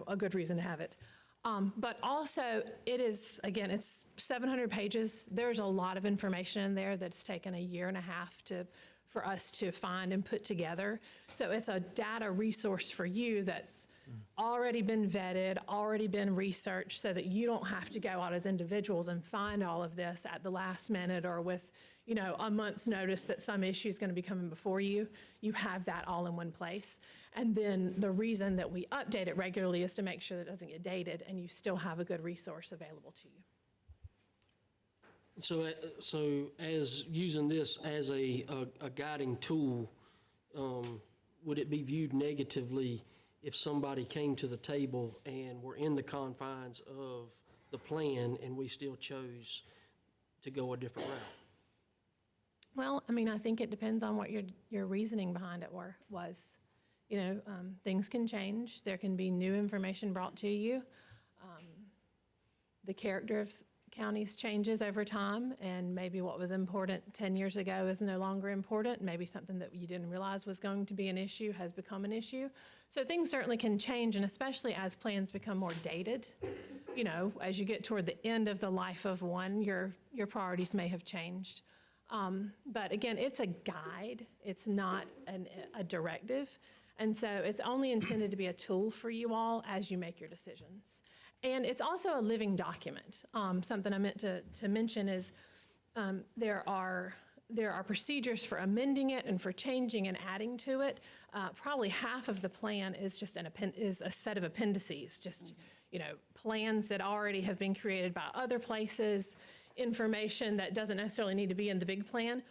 a good reason to have it. But also, it is, again, it's 700 pages. There's a lot of information in there that's taken a year and a half for us to find and put together. So it's a data resource for you that's already been vetted, already been researched, so that you don't have to go out as individuals and find all of this at the last minute or with, a month's notice that some issue is going to be coming before you. You have that all in one place. And then the reason that we update it regularly is to make sure that it doesn't get dated and you still have a good resource available to you. So as using this as a guiding tool, would it be viewed negatively if somebody came to the table and were in the confines of the plan and we still chose to go a different route? Well, I mean, I think it depends on what your reasoning behind it was. Things can change. There can be new information brought to you. The character of counties changes over time, and maybe what was important 10 years ago is no longer important. Maybe something that you didn't realize was going to be an issue has become an issue. So things certainly can change, and especially as plans become more dated. As you get toward the end of the life of one, your priorities may have changed. But again, it's a guide. It's not a directive. And so it's only intended to be a tool for you all as you make your decisions. And it's also a living document. Something I meant to mention is there are procedures for amending it and for changing and adding to it. Probably half of the plan is just is a set of appendices, just plans that already have been created by other places, information that doesn't necessarily need to be in the big plan.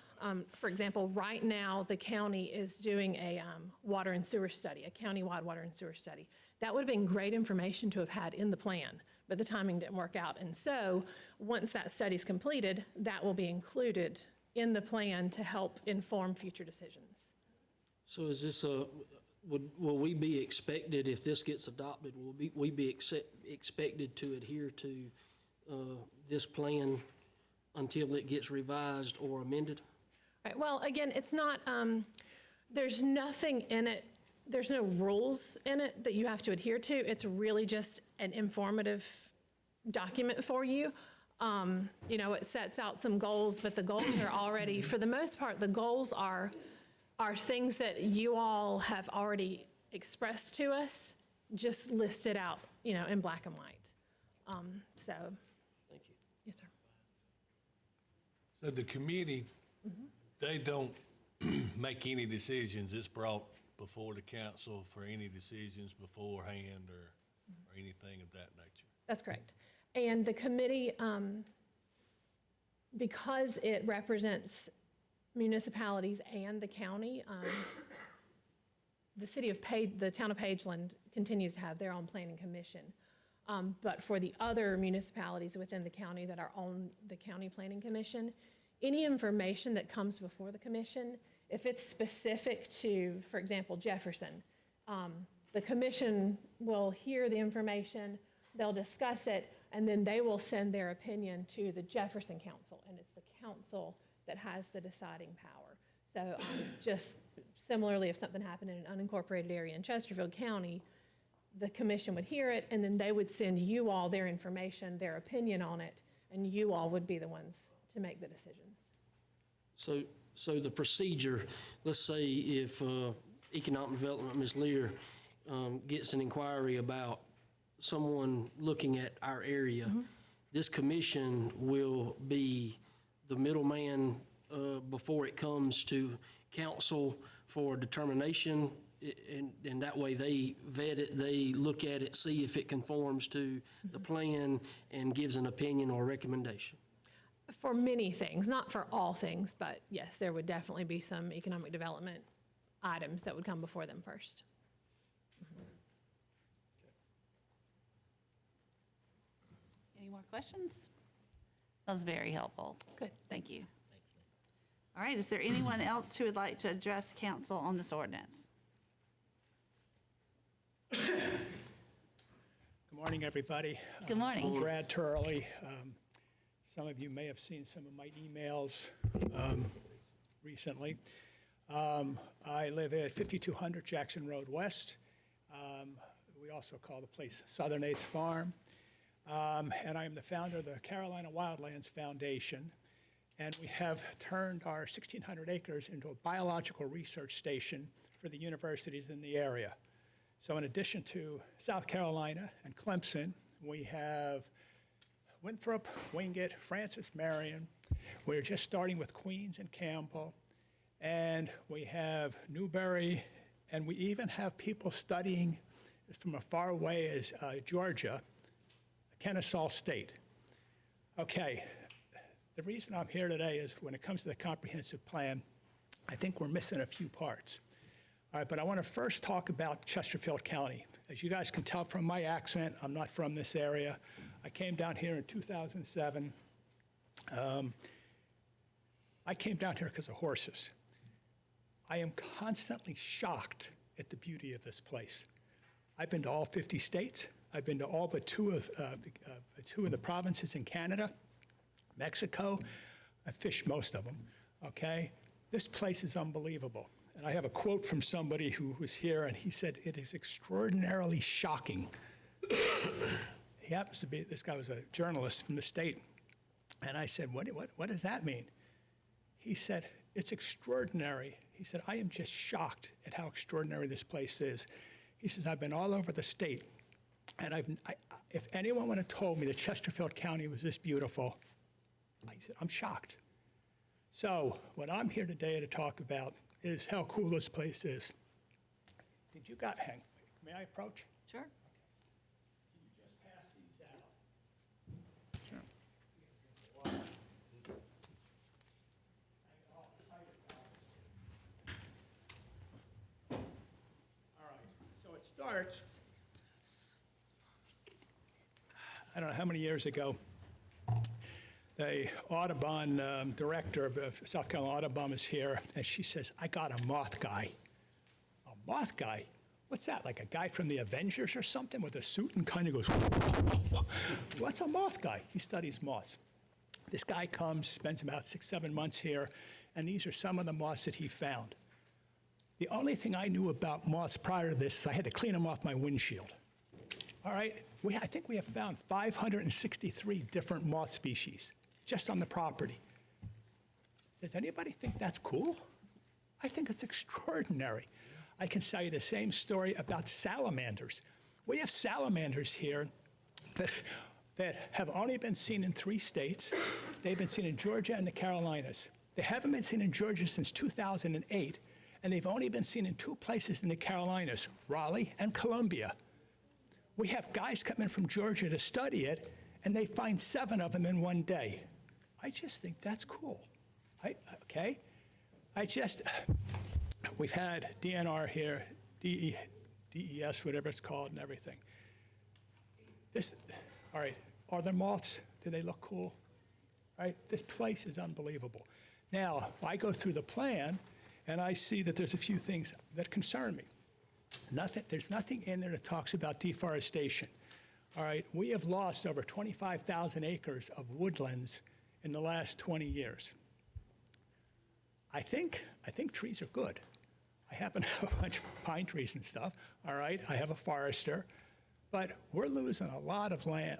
For example, right now, the county is doing a water and sewer study, a county-wide water and sewer study. That would have been great information to have had in the plan, but the timing didn't work out. And so once that study's completed, that will be included in the plan to help inform future decisions. So is this will we be expected, if this gets adopted, will we be expected to adhere to this plan until it gets revised or amended? Right, well, again, it's not, there's nothing in it, there's no rules in it that you have to adhere to. It's really just an informative document for you. It sets out some goals, but the goals are already, for the most part, the goals are things that you all have already expressed to us, just listed out, in black and white. So. Thank you. Yes, sir. So the committee, they don't make any decisions. It's brought before the council for any decisions beforehand or anything of that nature. That's correct. And the committee, because it represents municipalities and the county, the town of Pageland continues to have their own planning commission. But for the other municipalities within the county that are on the county planning commission, any information that comes before the commission, if it's specific to, for example, Jefferson, the commission will hear the information, they'll discuss it, and then they will send their opinion to the Jefferson Council, and it's the council that has the deciding power. So just similarly, if something happened in an unincorporated area in Chesterfield County, the commission would hear it, and then they would send you all their information, their opinion on it, and you all would be the ones to make the decisions. So the procedure, let's say if Economic Development, Ms. Lear, gets an inquiry about someone looking at our area, this commission will be the middleman before it comes to council for determination, and that way they vet it, they look at it, see if it conforms to the plan, and gives an opinion or recommendation. For many things, not for all things, but yes, there would definitely be some economic development items that would come before them first. Any more questions? That was very helpful. Good. Thank you. All right, is there anyone else who would like to address council on this ordinance? Good morning, everybody. Good morning. I'm Brad Turley. Some of you may have seen some of my emails recently. I live at 5200 Jackson Road West. We also call the place Southern Ace Farm. And I am the founder of the Carolina Wildlands Foundation. And we have turned our 1,600 acres into a biological research station for the universities in the area. So in addition to South Carolina and Clemson, we have Winthrop, Wingate, Francis Marion. We're just starting with Queens and Campbell. And we have Newberry, and we even have people studying from as far away as Georgia, Kennesaw State. Okay, the reason I'm here today is when it comes to the comprehensive plan, I think we're missing a few parts. All right, but I want to first talk about Chesterfield County. As you guys can tell from my accent, I'm not from this area. I came down here in 2007. I came down here because of horses. I am constantly shocked at the beauty of this place. I've been to all 50 states. I've been to all but two of the provinces in Canada, Mexico. I fished most of them, okay? This place is unbelievable. And I have a quote from somebody who was here, and he said, "It is extraordinarily shocking." He happens to be, this guy was a journalist from the state. And I said, what does that mean? He said, "It's extraordinary." He said, "I am just shocked at how extraordinary this place is." He says, "I've been all over the state, and if anyone would have told me that Chesterfield County was this beautiful, I said, I'm shocked." So what I'm here today to talk about is how cool this place is. May I approach? Sure. Can you just pass these out? Sure. All right, so it starts, I don't know how many years ago, the Audubon director of South Carolina Audubon is here, and she says, "I got a moth guy." A moth guy? What's that, like a guy from the Avengers or something with a suit and kind of goes, what's a moth guy? He studies moths. This guy comes, spends about 6-7 months here, and these are some of the moths that he found. The only thing I knew about moths prior to this is I had to clean them off my windshield. All right, I think we have found 563 different moth species just on the property. Does anybody think that's cool? I think it's extraordinary. I can tell you the same story about salamanders. We have salamanders here that have only been seen in 3 states. They've been seen in Georgia and the Carolinas. They haven't been seen in Georgia since 2008, and they've only been seen in 2 places in the Carolinas, Raleigh and Columbia. We have guys come in from Georgia to study it, and they find 7 of them in one day. I just think that's cool. We've had DNR here, DES, whatever it's called, and everything. All right, are there moths? Do they look cool? All right, this place is unbelievable. Now, I go through the plan, and I see that there's a few things that concern me. There's nothing in there that talks about deforestation. All right, we have lost over 25,000 acres of woodlands in the last 20 years. I think trees are good. I happen to have a bunch of pine trees and stuff, all right? I have a forester, but we're losing a lot of land,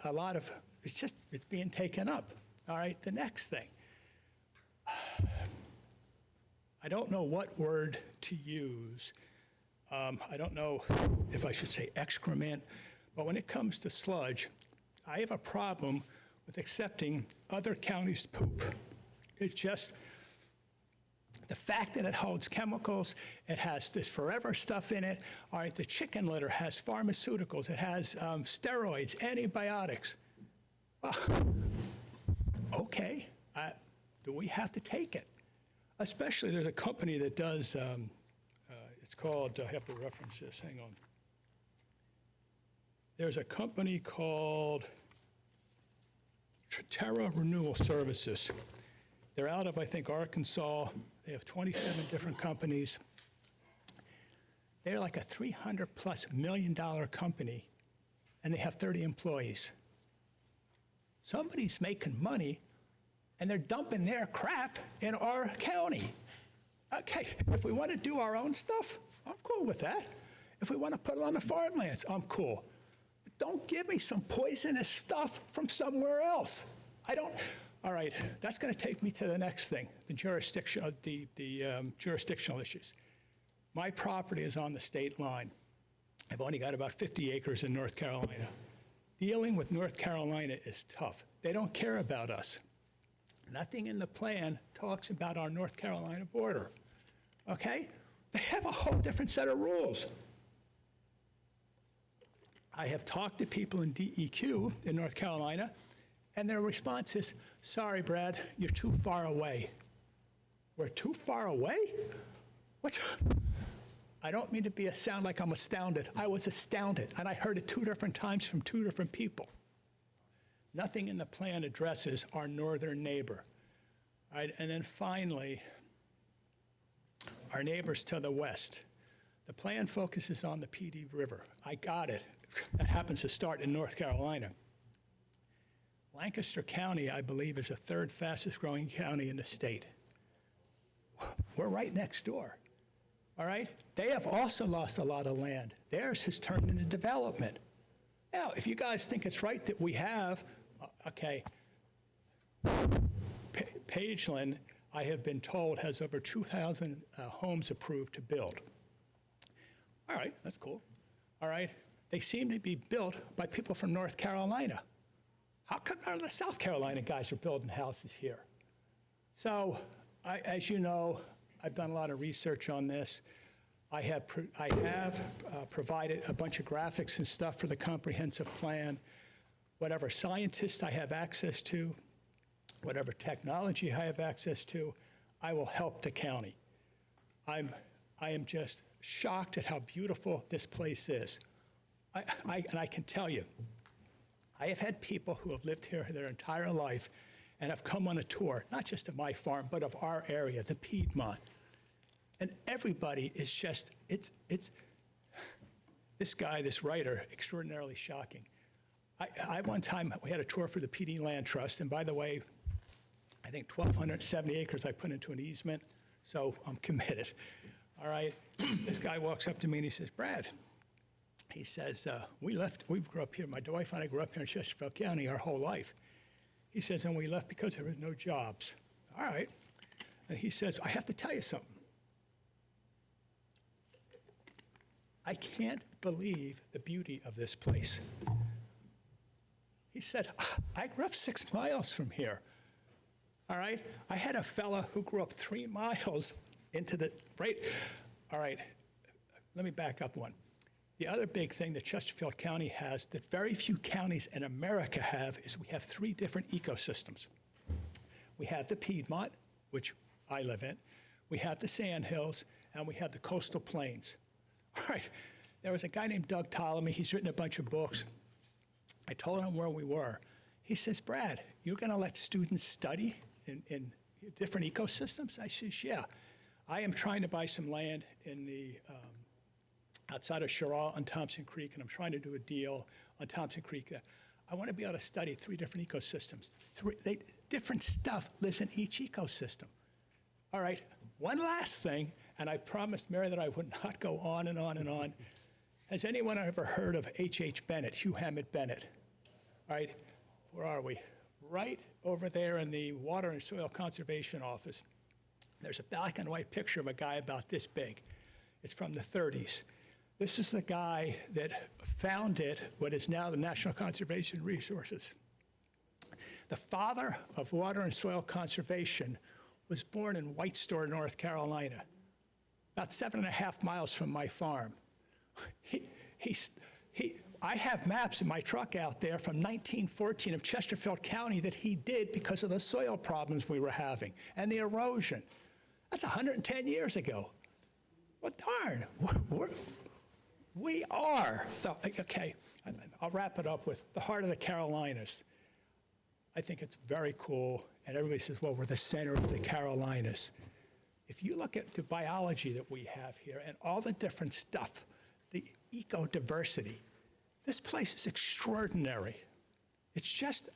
it's being taken up, all right? The next thing, I don't know what word to use. I don't know if I should say excrement, but when it comes to sludge, I have a problem with accepting other counties' poop. It's just, the fact that it holds chemicals, it has this forever stuff in it. All right, the chicken litter has pharmaceuticals, it has steroids, antibiotics. Well, okay, do we have to take it? Especially there's a company that does, it's called, I have to reference this, hang on. There's a company called Terra Renewal Services They're out of, I think, Arkansas. They have 27 different companies. They're like a $300+ million company, and they have 30 employees. Somebody's making money, and they're dumping their crap in our county. Okay, if we want to do our own stuff, I'm cool with that. If we want to put it on the farmlands, I'm cool. But don't give me some poisonous stuff from somewhere else. I don't. All right, that's going to take me to the next thing, the jurisdictional issues. My property is on the state line. I've only got about 50 acres in North Carolina. Dealing with North Carolina is tough. They don't care about us. Nothing in the plan talks about our North Carolina border, okay? They have a whole different set of rules. I have talked to people in DEQ in North Carolina, and their response is, sorry, Brad, you're too far away. We're too far away? What? I don't mean to sound like I'm astounded. I was astounded, and I heard it 2 different times from 2 different people. Nothing in the plan addresses our northern neighbor. All right, and then finally, our neighbors to the west. The plan focuses on the PD River. I got it. That happens to start in North Carolina. Lancaster County, I believe, is the 3rd fastest growing county in the state. We're right next door. All right? They have also lost a lot of land. Theirs has turned into development. Now, if you guys think it's right that we have, okay, Pageland, I have been told, has over 2,000 homes approved to build. All right, that's cool. All right? They seem to be built by people from North Carolina. How come none of the South Carolina guys are building houses here? So, as you know, I've done a lot of research on this. I have provided a bunch of graphics and stuff for the comprehensive plan. Whatever scientists I have access to, whatever technology I have access to, I will help the county. I am just shocked at how beautiful this place is. And I can tell you, I have had people who have lived here their entire life and have come on a tour, not just of my farm, but of our area, the Piedmont. And everybody is just, it's this guy, this writer, extraordinarily shocking. I one time, we had a tour for the PD Land Trust, and by the way, I think 1,270 acres I put into an easement, so I'm committed. All right, this guy walks up to me and he says, Brad, he says, we grew up here, my wife and I grew up here in Chesterfield County our whole life. He says, and we left because there was no jobs. All right, and he says, I have to tell you something. I can't believe the beauty of this place. He said, I grew up 6 miles from here. All right? I had a fella who grew up 3 miles into the, right? All right, let me back up one. The other big thing that Chesterfield County has that very few counties in America have is we have 3 different ecosystems. We have the Piedmont, which I live in. We have the Sandhills, and we have the coastal plains. All right, there was a guy named Doug Ptolemy. He's written a bunch of books. I told him where we were. He says, Brad, you're going to let students study in different ecosystems? I says, yeah. I am trying to buy some land in the outside of Cheraw on Thompson Creek, and I'm trying to do a deal on Thompson Creek. I want to be able to study 3 different ecosystems. Different stuff lives in each ecosystem. All right, one last thing, and I promised Mary that I would not go on and on and on. Has anyone ever heard of H.H. Bennett, Hugh Hammett Bennett? All right, where are we? Right over there in the Water and Soil Conservation Office. There's a black and white picture of a guy about this big. It's from the 30s. This is the guy that founded what is now the National Conservation Resources. The father of water and soil conservation was born in White Store, North Carolina, about 7.5 miles from my farm. I have maps in my truck out there from 1914 of Chesterfield County that he did because of the soil problems we were having and the erosion. That's 110 years ago. Well, darn, we are. Okay, I'll wrap it up with the heart of the Carolinas. I think it's very cool, and everybody says, well, we're the center of the Carolinas. If you look at the biology that we have here and all the different stuff, the eco-diversity, this place is extraordinary. It's just,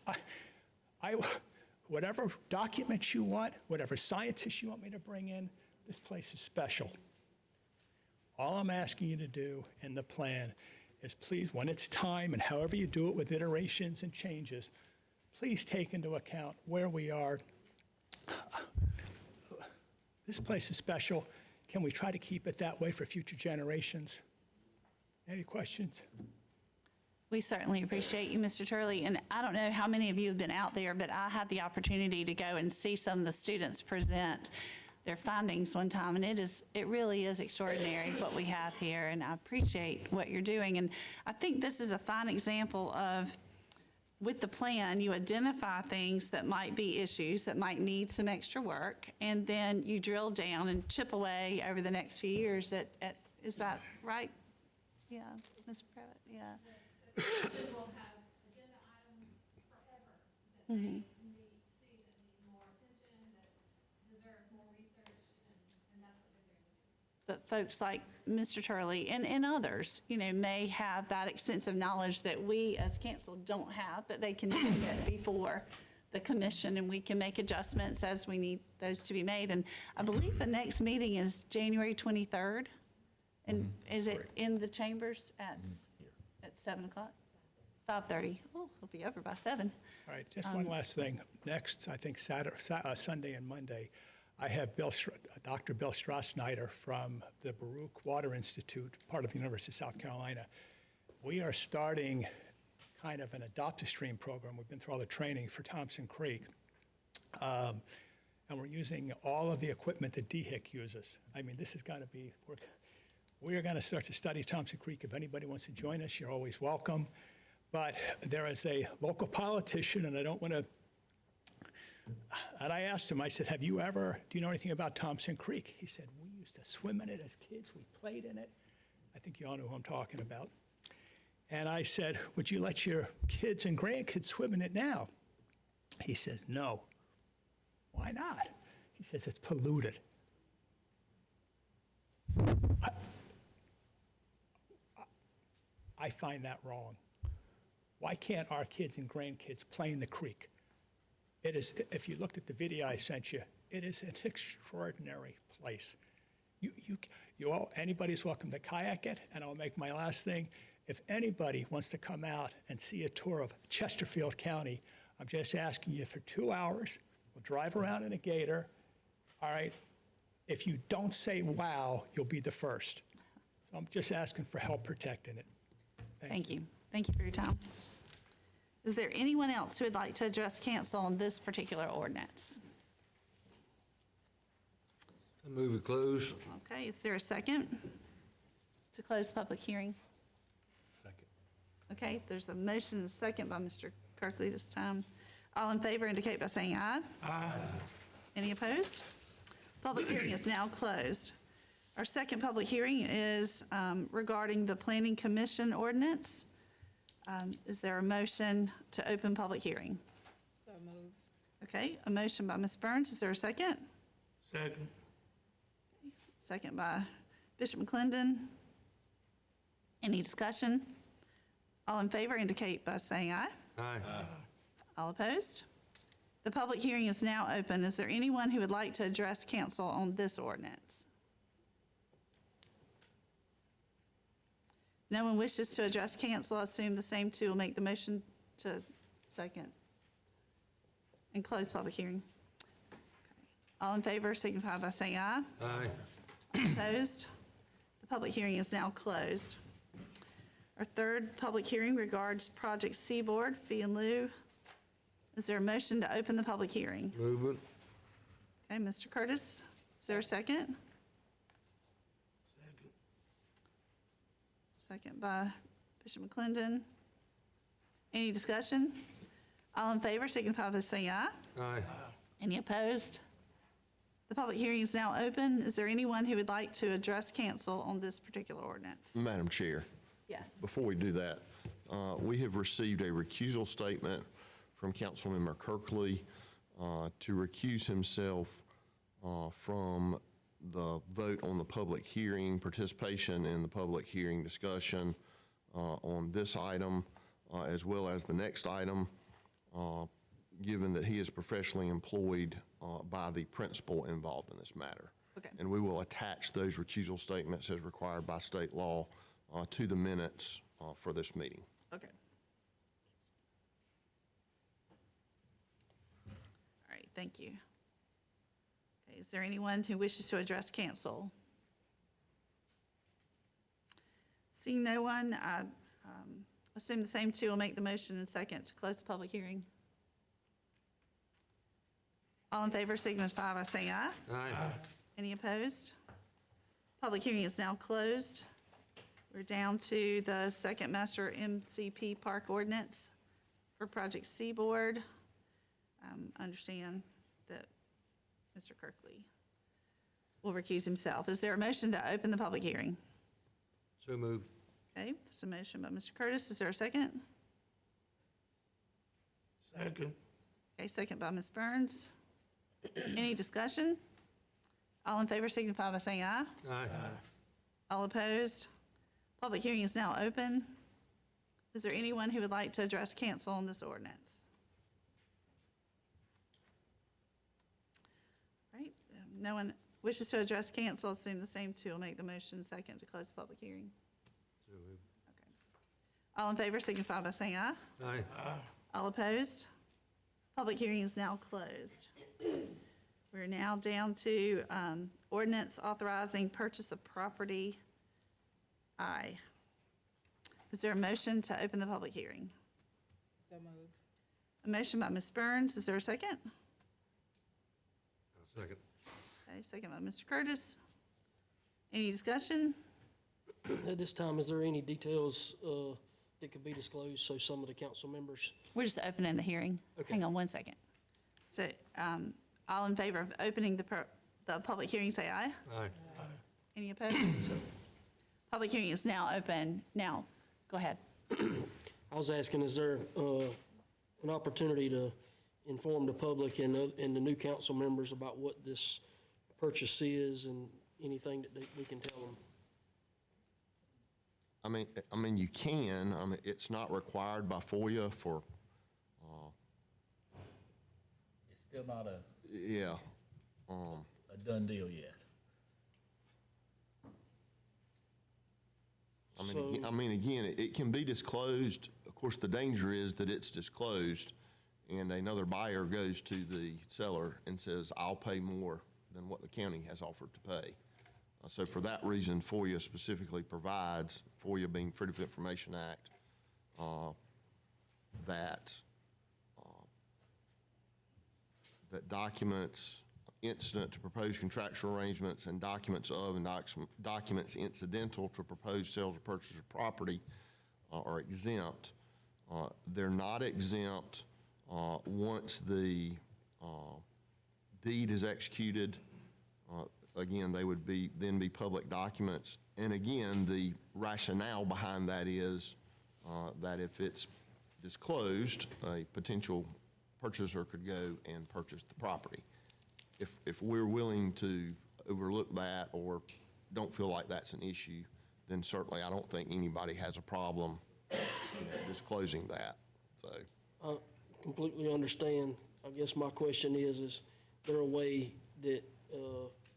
whatever documents you want, whatever scientists you want me to bring in, this place is special. All I'm asking you to do in the plan is please, when it's time, and however you do it with iterations and changes, please take into account where we are. This place is special. Can we try to keep it that way for future generations? Any questions? We certainly appreciate you, Mr. Turley. And I don't know how many of you have been out there, but I had the opportunity to go and see some of the students present their findings one time, and it really is extraordinary what we have here, and I appreciate what you're doing. And I think this is a fine example of, with the plan, you identify things that might be issues that might need some extra work, and then you drill down and chip away over the next few years at is that right? Yeah, Ms. Previtt, yeah. Will have agenda items forever that they see that need more attention, that deserve more research, and that's what they're doing. But folks like Mr. Turley and others, may have that extensive knowledge that we as council don't have, but they can do it before the commission, and we can make adjustments as we need those to be made. And I believe the next meeting is January 23rd. And is it in the chambers at 7 o'clock? 5:30. Oh, it'll be over by 7. All right, just one last thing. Next, I think Sunday and Monday, I have Dr. Bill Strassnyder from the Baruch Water Institute, part of the University of South Carolina. We are starting kind of an adopt-a-stream program. We've been through all the training for Thompson Creek. And we're using all of the equipment that DHIC uses. I mean, this is going to be, we are going to start to study Thompson Creek. If anybody wants to join us, you're always welcome. But there is a local politician, and I don't want to, and I asked him, I said, do you know anything about Thompson Creek? He said, we used to swim in it as kids. We played in it. I think you all know who I'm talking about. And I said, would you let your kids and grandkids swim in it now? He says, no. Why not? He says, it's polluted. I find that wrong. Why can't our kids and grandkids play in the creek? It is, if you looked at the video I sent you, it is an extraordinary place. Anybody's welcome to kayak it, and I'll make my last thing. If anybody wants to come out and see a tour of Chesterfield County, I'm just asking you for 2 hours. We'll drive around in a gator, all right? If you don't say wow, you'll be the first. So I'm just asking for help protecting it. Thank you. Thank you for your time. Is there anyone else who would like to address council on this particular ordinance? I move it close. Okay, is there a second to close the public hearing? Second. Okay, there's a motion and a second by Mr. Kirkley this time. All in favor indicate by saying aye. Aye. Any opposed? Public hearing is now closed. Our second public hearing is regarding the Planning Commission ordinance. Is there a motion to open public hearing? So moved. Okay, a motion by Ms. Burns. Is there a second? Second. Second by Bishop McClendon. Any discussion? All in favor indicate by saying aye. Aye. All opposed? The public hearing is now open. Is there anyone who would like to address council on this ordinance? No one wishes to address council. I assume the same two will make the motion to second and close public hearing. All in favor signify by saying aye. Aye. Opposed? The public hearing is now closed. Our third public hearing regards Project Seaboard, fee in lieu. Is there a motion to open the public hearing? Move it. Okay, Mr. Curtis, is there a second? Second. Second by Bishop McClendon. Any discussion? All in favor signify by saying aye. Aye. Any opposed? The public hearing is now open. Is there anyone who would like to address council on this particular ordinance? Madam Chair, Yes. before we do that, we have received a recusal statement from Councilmember Kirkley to recuse himself from the vote on the public hearing, participation in the public hearing discussion on this item, as well as the next item, given that he is professionally employed by the principal involved in this matter. Okay. And we will attach those recusal statements as required by state law to the minutes for this meeting. Okay. All right, thank you. Okay, is there anyone who wishes to address council? Seeing no one, I assume the same two will make the motion in second to close the public hearing. All in favor signify by saying aye. Aye. Any opposed? Public hearing is now closed. We're down to the second master MCP park ordinance for Project Seaboard. Understand that Mr. Kirkley will recuse himself. Is there a motion to open the public hearing? So moved. Okay, there's a motion by Mr. Curtis. Is there a second? Second. Okay, second by Ms. Burns. Any discussion? All in favor signify by saying aye. Aye. All opposed? Public hearing is now open. Is there anyone who would like to address council on this ordinance? All right, no one wishes to address council. Assume the same two will make the motion second to close the public hearing. So moved. All in favor signify by saying aye. Aye. All opposed? Public hearing is now closed. We're now down to ordinance authorizing purchase of property I. Is there a motion to open the public hearing? So moved. A motion by Ms. Burns. Is there a second? Second. Okay, second by Mr. Curtis. Any discussion? At this time, is there any details that could be disclosed so some of the council members? We're just opening the hearing. Okay. Hang on one second. So, all in favor of opening the public hearing, say aye. Aye. Any opposed? Public hearing is now open. Now, go ahead. I was asking, is there an opportunity to inform the public and the new council members about what this purchase is and anything that we can tell them? I mean, you can. I mean, it's not required by FOIA for, It's still not a yeah. done deal yet. I mean, again, it can be disclosed. Of course, the danger is that it's disclosed and another buyer goes to the seller and says, I'll pay more than what the county has offered to pay. So for that reason, FOIA specifically provides, FOIA being Freedom of Information Act, that documents incident to proposed contractual arrangements and documents of and documents incidental to proposed sales or purchase of property are exempt. They're not exempt once the deed is executed. Again, they would then be public documents. And again, the rationale behind that is that if it's disclosed, a potential purchaser could go and purchase the property. If we're willing to overlook that or don't feel like that's an issue, then certainly I don't think anybody has a problem disclosing that. So I completely understand. I guess my question is there a way that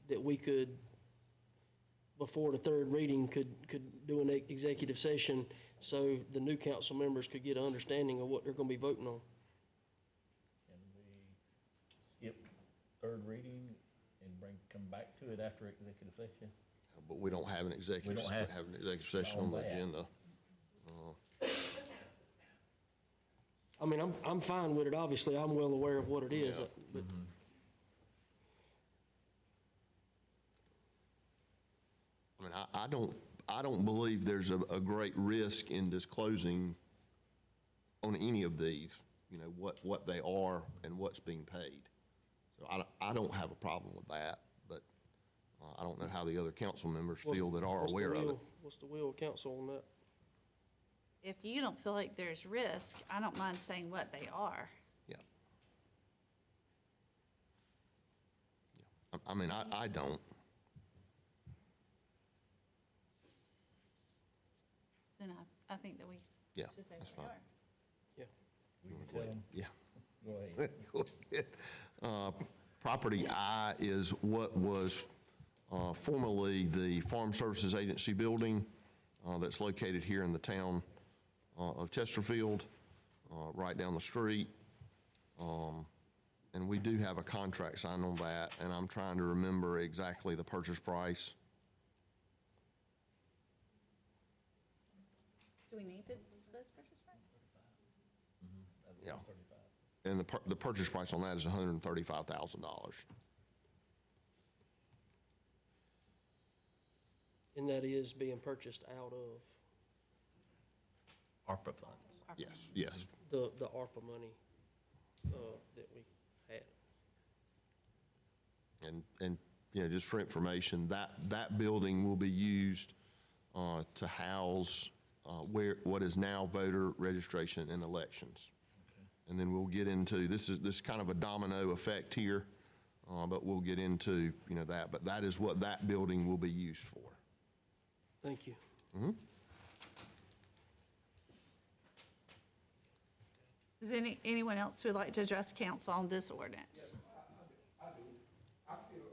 that we could, before the third reading, could do an executive session so the new council members could get an understanding of what they're going to be voting on? Can we skip third reading and come back to it after executive session? but we don't have an executive, have an executive session on the agenda. I mean, I'm fine with it, obviously, I'm well aware of what it is, Yeah. but I mean, I don't believe there's a great risk in disclosing on any of these, you know, what they are and what's being paid. So I don't have a problem with that, but I don't know how the other council members feel that are aware of it. What's the will of council on that? If you don't feel like there's risk, I don't mind saying what they are. I mean, I don't. Then I think that we Yeah, should say that's where we fine. are. Yeah. Go ahead. Go ahead. Property I is what was formerly the Farm Services Agency building that's located here in the town of Chesterfield, right down the street. And we do have a contract signed on that, and I'm trying to remember exactly the purchase price. Do we need to disclose purchase price? Yeah. And the purchase price on that is $135,000. And that is being purchased out of ARPA funds. Yes, yes. the ARPA money that we had. And, you know, just for information, that building will be used to house what is now voter registration and elections. And then we'll get into, this is kind of a domino effect here, but we'll get into, you know, that. But that is what that building will be used for. Thank you. Is anyone else who would like to address council on this ordinance? I do. I feel,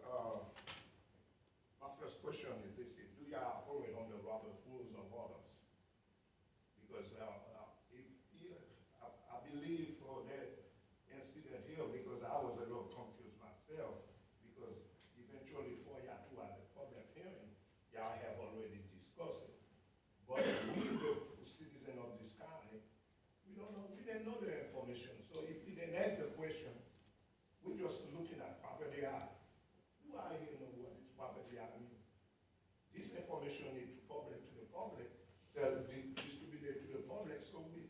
my first question is this, do y'all operate under Robert's Rules of Orders? Because I believe for that incident here, because I was a little confused myself, because eventually for y'all to have a public hearing, y'all have already discussed it. But we, the citizen of this county, we didn't know the information. So if we didn't ask the question, we're just looking at property art. Who are here know what is property art mean? This information is to the public, distributed to the public, so we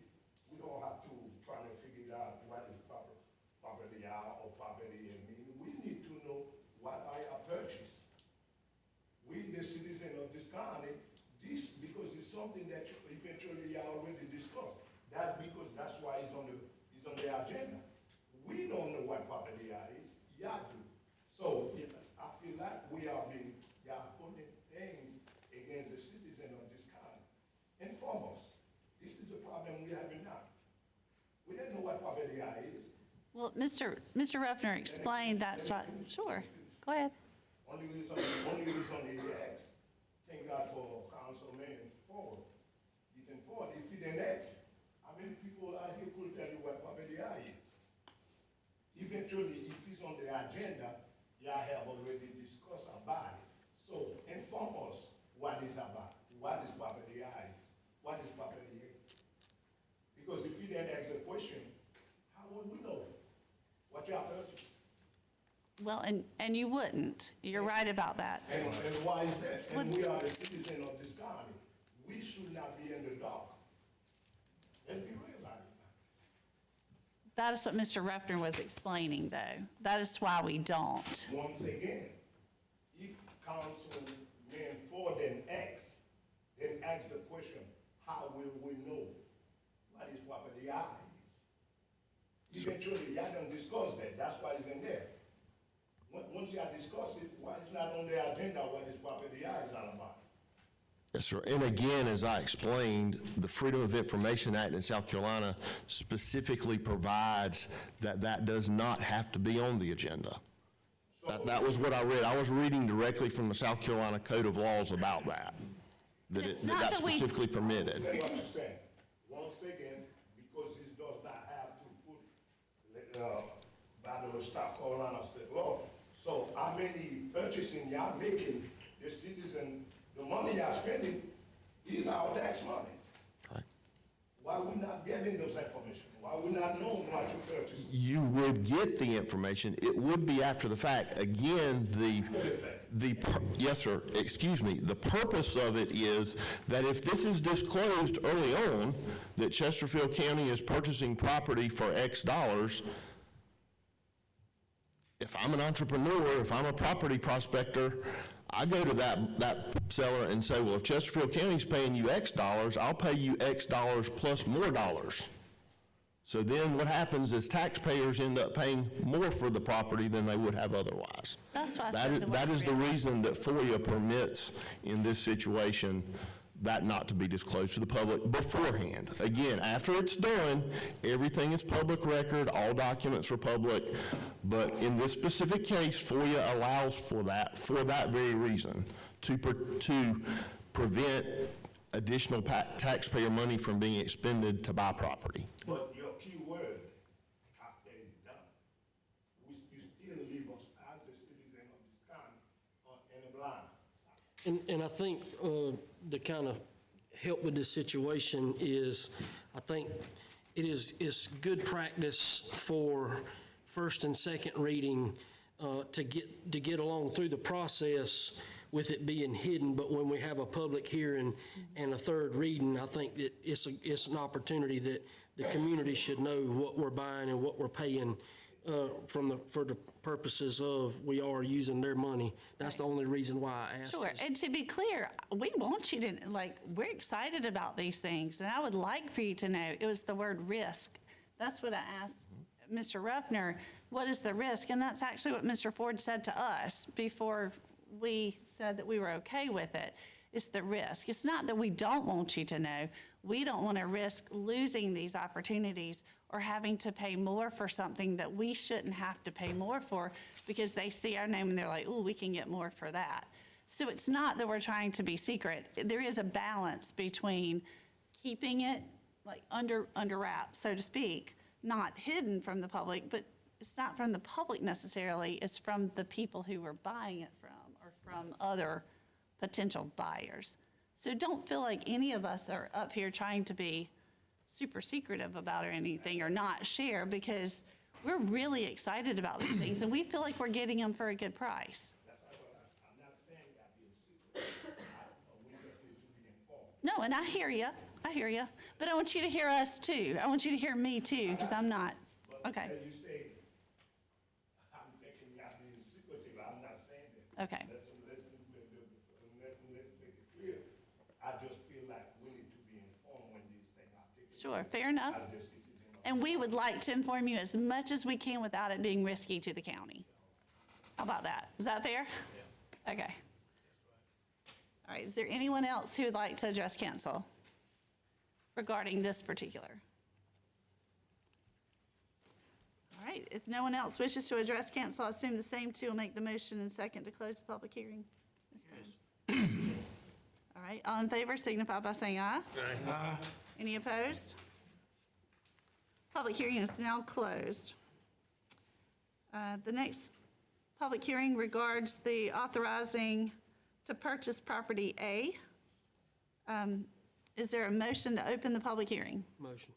don't have to try to figure out what is property art or property and mean. We need to know what I purchase. We, the citizen of this county, because it's something that eventually y'all already discussed. That's why it's on the agenda. We don't know what property art is, y'all do. So I feel like y'all putting things against the citizen of this county. Inform us. This is the problem we have now. We don't know what property art is. Well, Mr. Ruffner explained that's what, sure, go ahead. Only reason he asked, thank God for Councilman Ford, Ethan Ford. If he didn't ask, how many people out here could tell you what property art is? Eventually, if it's on the agenda, y'all have already discussed about it. So inform us what it's about. What is property art is? What is property art? Because if you didn't ask the question, how would we know what y'all purchased? Well, and you wouldn't. You're right about that. And why is that? And we are the citizen of this county. We should not be in the dark. Let's be real about it. That is what Mr. Ruffner was explaining, though. That is why we don't. Once again, if Councilman Ford then ask the question, how will we know what is property art is? Eventually, y'all don't discuss that. That's why it's in there. Once y'all discuss it, why it's not on the agenda, what is property art is all about? Yes, sir. And again, as I explained, the Freedom of Information Act in South Carolina specifically provides that that does not have to be on the agenda. That was what I read. I was reading directly from the South Carolina Code of Laws about that. It's not that we- specifically permitted. Say what you're saying. Once again, because it does not have to put, by the South Carolina state law. So how many purchasing y'all making, the citizen, the money y'all spending is our tax money. Right. Why we not getting those information? Why we not knowing what you purchasing? You would get the information. It would be after the fact. Again, yes, sir, excuse me. The purpose of it is that if this is disclosed early on, that Chesterfield County is purchasing property for X dollars, if I'm an entrepreneur, if I'm a property prospector, I go to that seller and say, well, if Chesterfield County's paying you X dollars, I'll pay you X dollars plus more dollars. So then what happens is taxpayers end up paying more for the property than they would have otherwise. That's why I said the That word is the risk. reason that FOIA permits in this situation that not to be disclosed to the public beforehand. Again, after it's done, everything is public record, all documents are public, but in this specific case, FOIA allows for that very reason, to prevent additional taxpayer money from being expended to buy property. But your key word, after it's done, you still leave us as the citizen of this county in the blind. And I think to kind of help with this situation is, I think it's good practice for first and second reading to get along through the process with it being hidden, but when we have a public hearing and a third reading, I think that it's an opportunity that the community should know what we're buying and what we're paying for the purposes of we are using their money. That's the only reason why I asked. Sure, this. and to be clear, we want you to, we're excited about these things, and I would like for you to know, it was the word risk. That's what I asked Mr. Ruffner, what is the risk? And that's actually what Mr. Ford said to us before we said that we were okay with it. It's the risk. It's not that we don't want you to know. We don't want to risk losing these opportunities or having to pay more for something that we shouldn't have to pay more for because they see our name and they're like, oh, we can get more for that. So it's not that we're trying to be secret. There is a balance between keeping it under wraps, so to speak, not hidden from the public, but it's not from the public necessarily, it's from the people who we're buying it from or from other potential buyers. So don't feel like any of us are up here trying to be super secretive about or anything or not share, because we're really excited about these things and we feel like we're getting them for a good price. I'm not saying that being secret. We just need to be informed. No, and I hear you, but I want you to hear us too. I want you to hear me too, because I'm not. Okay. As you say, I'm thinking that being secretive. I'm not saying that. Okay. Let's make it clear. I just feel like we need to be informed when these things are taken. Sure, fair enough. As the citizen of And we would like to inform you as much as we can without it being risky to the county. How about that? Is that fair? Yeah. Okay. All right, is there anyone else who would like to address council regarding this particular? All right, if no one else wishes to address council, I assume the same two will make the motion and second to close the public hearing. Yes. All right, all in favor signify by saying aye. Aye. Any opposed? Public hearing is now closed. The next public hearing regards the authorizing to purchase property A. Is there a motion to open the public hearing? Motion.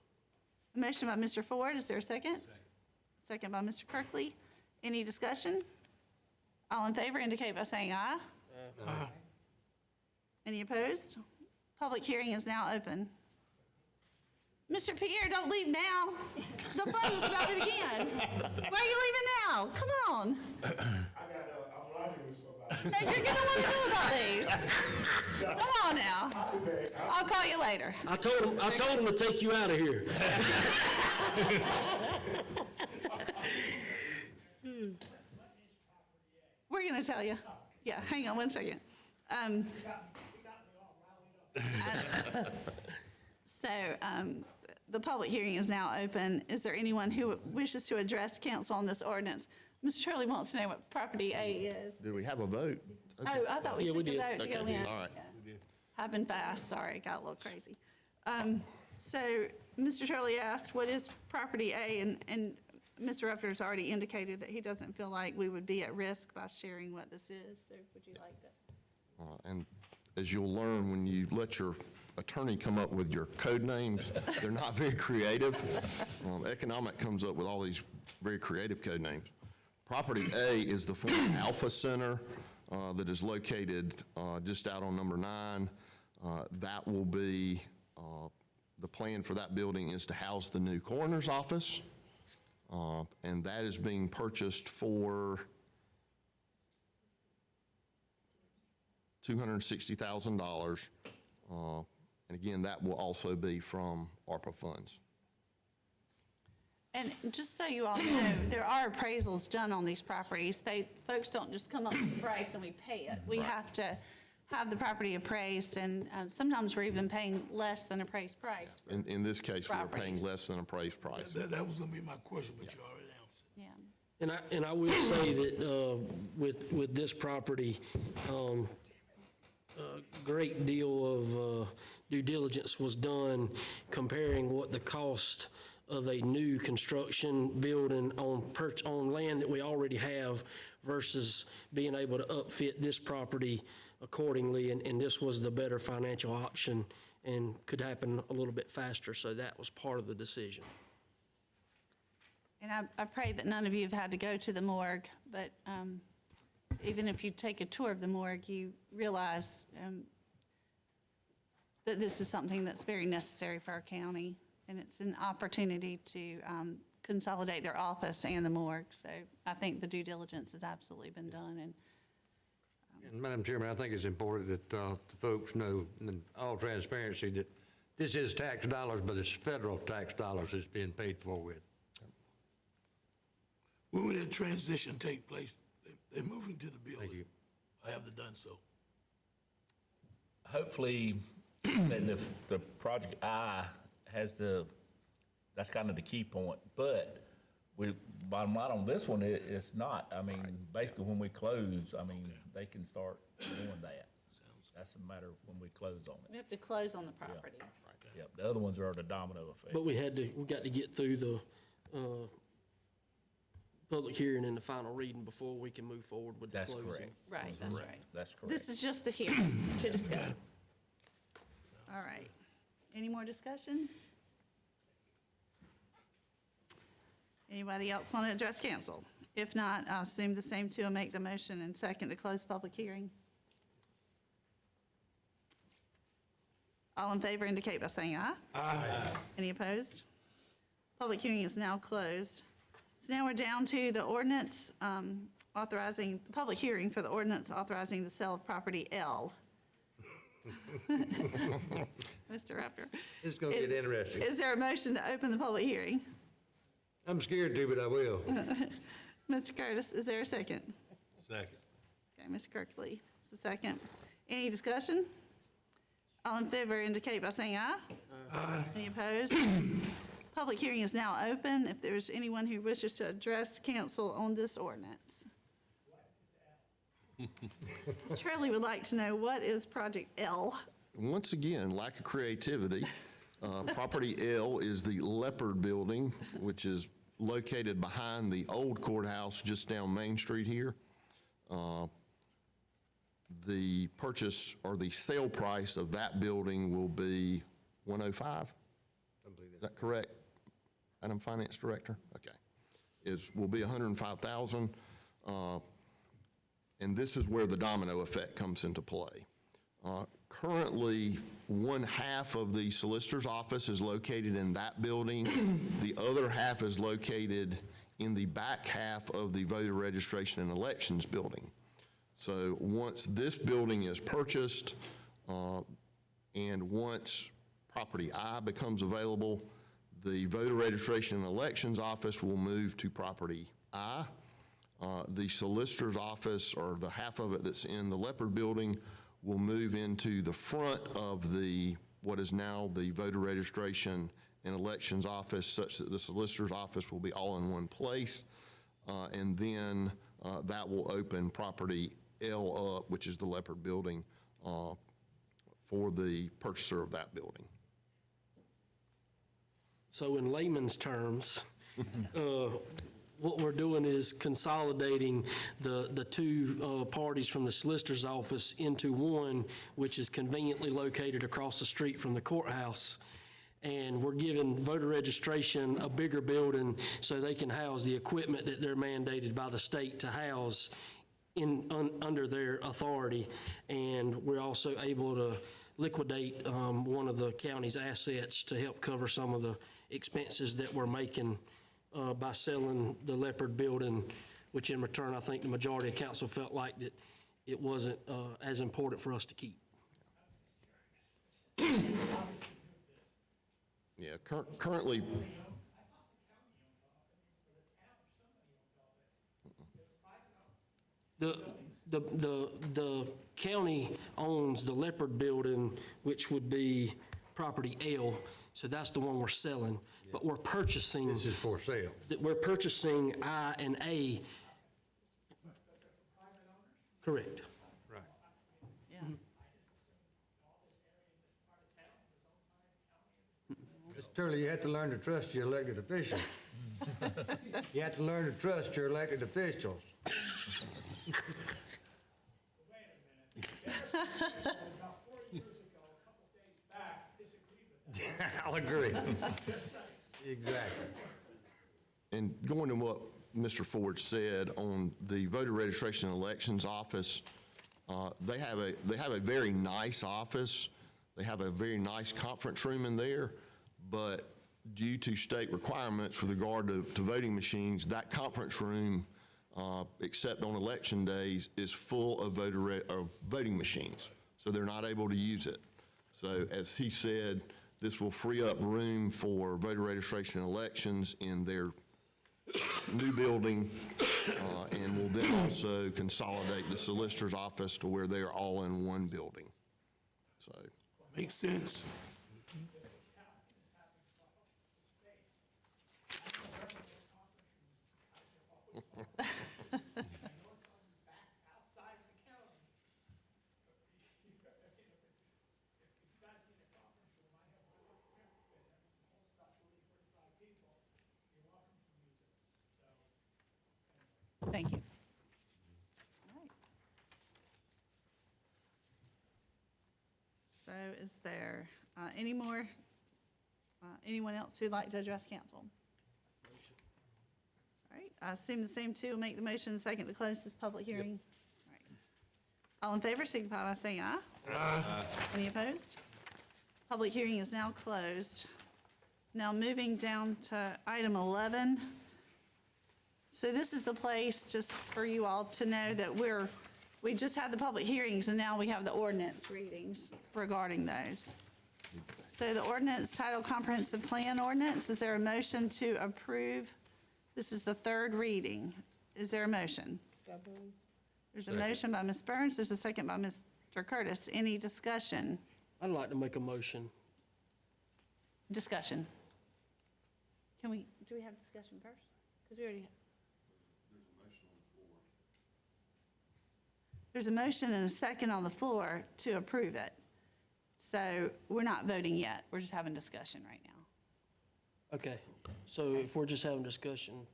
A motion by Mr. Ford, is there a second? Second by Mr. Kirkley. Any discussion? All in favor indicate by saying aye. Aye. Any opposed? Public hearing is now open. Mr. Pierre, don't leave now. The fun is about to begin. Why are you leaving now? Come on. I'm riding with somebody. No, you're gonna want to know about these. Come on now. I'll call you later. I told him to take you out of here. We're gonna tell you. Yeah, hang on one second. So, the public hearing is now open. Is there anyone who wishes to address council on this ordinance? Mr. Turley wants to know what property A is. Did we have a vote? Oh, I thought we Yeah, took we a did. vote to go Okay, in. all right. Yeah. Happened fast, sorry, got a little crazy. So, Mr. Turley asked, what is property A? And Mr. Ruffner's already indicated that he doesn't feel like we would be at risk by sharing what this is, so would you like to? And as you'll learn when you let your attorney come up with your code names, they're not very creative. Economic comes up with all these very creative code names. Property A is the former Alpha Center that is located just out on number 9. That will be, the plan for that building is to house the new coroner's office. And that is being purchased for $260,000. And again, that will also be from ARPA funds. And just so you all know, there are appraisals done on these properties. Folks don't just come up with the price and we pay it. We have to have the property appraised, and sometimes we're even paying less than appraised price. In this case, we're paying Properties. less than appraised price. That was gonna be my question, but you already answered. Yeah. And I will say that with this property, a great deal of due diligence was done comparing what the cost of a new construction building on land that we already have versus being able to upfit this property accordingly, and this was the better financial option and could happen a little bit faster, so that was part of the decision. And I pray that none of you have had to go to the morgue, but even if you take a tour of the morgue, you realize that this is something that's very necessary for our county, and it's an opportunity to consolidate their office and the morgue. So I think the due diligence has absolutely been done. And Madam Chairman, I think it's important that the folks know, in all transparency, that this is tax dollars, but it's federal tax dollars it's being paid for with. When will that transition take place? They're moving to the building. Thank you. I haven't done so. Hopefully, that the project I has that's kind of the key point, but bottom line on this one, it's not. I mean, basically when we close, I mean, they can start doing that. That's a matter of when we close on it. we have to close on the property. Yep, the other ones are the domino effect. But we got to get through the public hearing and the final reading before we can move forward with the That's closing. correct. Right, that's right. That's correct. This is just the hearing to discuss. All right. Any more discussion? Anybody else want to address council? If not, I'll assume the same two will make the motion and second to close public hearing. All in favor indicate by saying aye. Aye. Any opposed? Public hearing is now closed. So now we're down to the ordinance authorizing, the public hearing for the ordinance authorizing the sale of property L. Mr. Raptor. It's going to get interesting. Is there a motion to open the public hearing? I'm scared to, but I will. Mr. Curtis, is there a second? Second. Okay, Mr. Kirkley, is the second. Any discussion? All in favor indicate by saying aye. Aye. Any opposed? Public hearing is now open. If there's anyone who wishes to address council on this ordinance. Ms. Trellie would like to know, what is Project L? Once again, lack of creativity. Property L is the Leopard Building, which is located behind the old courthouse just down Main Street here. The purchase or the sale price of that building will be $105? Is that correct, Madam Finance Director? Okay. Will be $105,000. And this is where the domino effect comes into play. Currently, one half of the solicitor's office is located in that building. The other half is located in the back half of the voter registration and elections building. So once this building is purchased, and once property I becomes available, the voter registration and elections office will move to property I. The solicitor's office, or the half of it that's in the Leopard Building, will move into the front of what is now the voter registration and elections office, such that the solicitor's office will be all in one place. And then that will open property L up, which is the Leopard Building, for the purchaser of that building. So in layman's terms, what we're doing is consolidating the two parties from the solicitor's office into one, which is conveniently located across the street from the courthouse. And we're giving voter registration a bigger building so they can house the equipment that they're mandated by the state to house under their authority. And we're also able to liquidate one of the county's assets to help cover some of the expenses that we're making by selling the Leopard Building, which in return, I think the majority of council felt like that it wasn't as important for us to keep. Yeah, currently, The county owns the Leopard Building, which would be property L, so that's the one we're selling. But we're purchasing. This is for sale. We're purchasing I and A. Correct. Right. Yeah. Mr. Turley, you have to learn to trust your elected officials. You have to learn to trust your elected officials. I'll agree. Exactly. And going to what Mr. Ford said on the voter registration and elections office, they have a very nice office. They have a very nice conference room in there, but due to state requirements with regard to voting machines, that conference room, except on election days, is full of voting machines. So they're not able to use it. So as he said, this will free up room for voter registration and elections in their new building, and will then also consolidate the solicitor's office to where they are all in one building. So. Makes sense. Thank you. All right. So is there any more, anyone else who'd like to address council? All right, I assume the same two will make the motion second to close this public hearing. All right. All in favor, signify by saying aye. Aye. Any opposed? Public hearing is now closed. Now moving down to item 11. So this is the place, just for you all to know that we just had the public hearings and now we have the ordinance readings regarding those. So the ordinance title Comprehensive Plan Ordinance, is there a motion to approve? This is the third reading. Is there a motion? There's a motion by Ms. Burns, there's a second by Mr. Curtis. Any discussion? I'd like to make a motion. Discussion. Do we have discussion first? Because we already. There's a motion and a second on the floor to approve it. So we're not voting yet. We're just having discussion right now. Okay, so if we're just having discussion.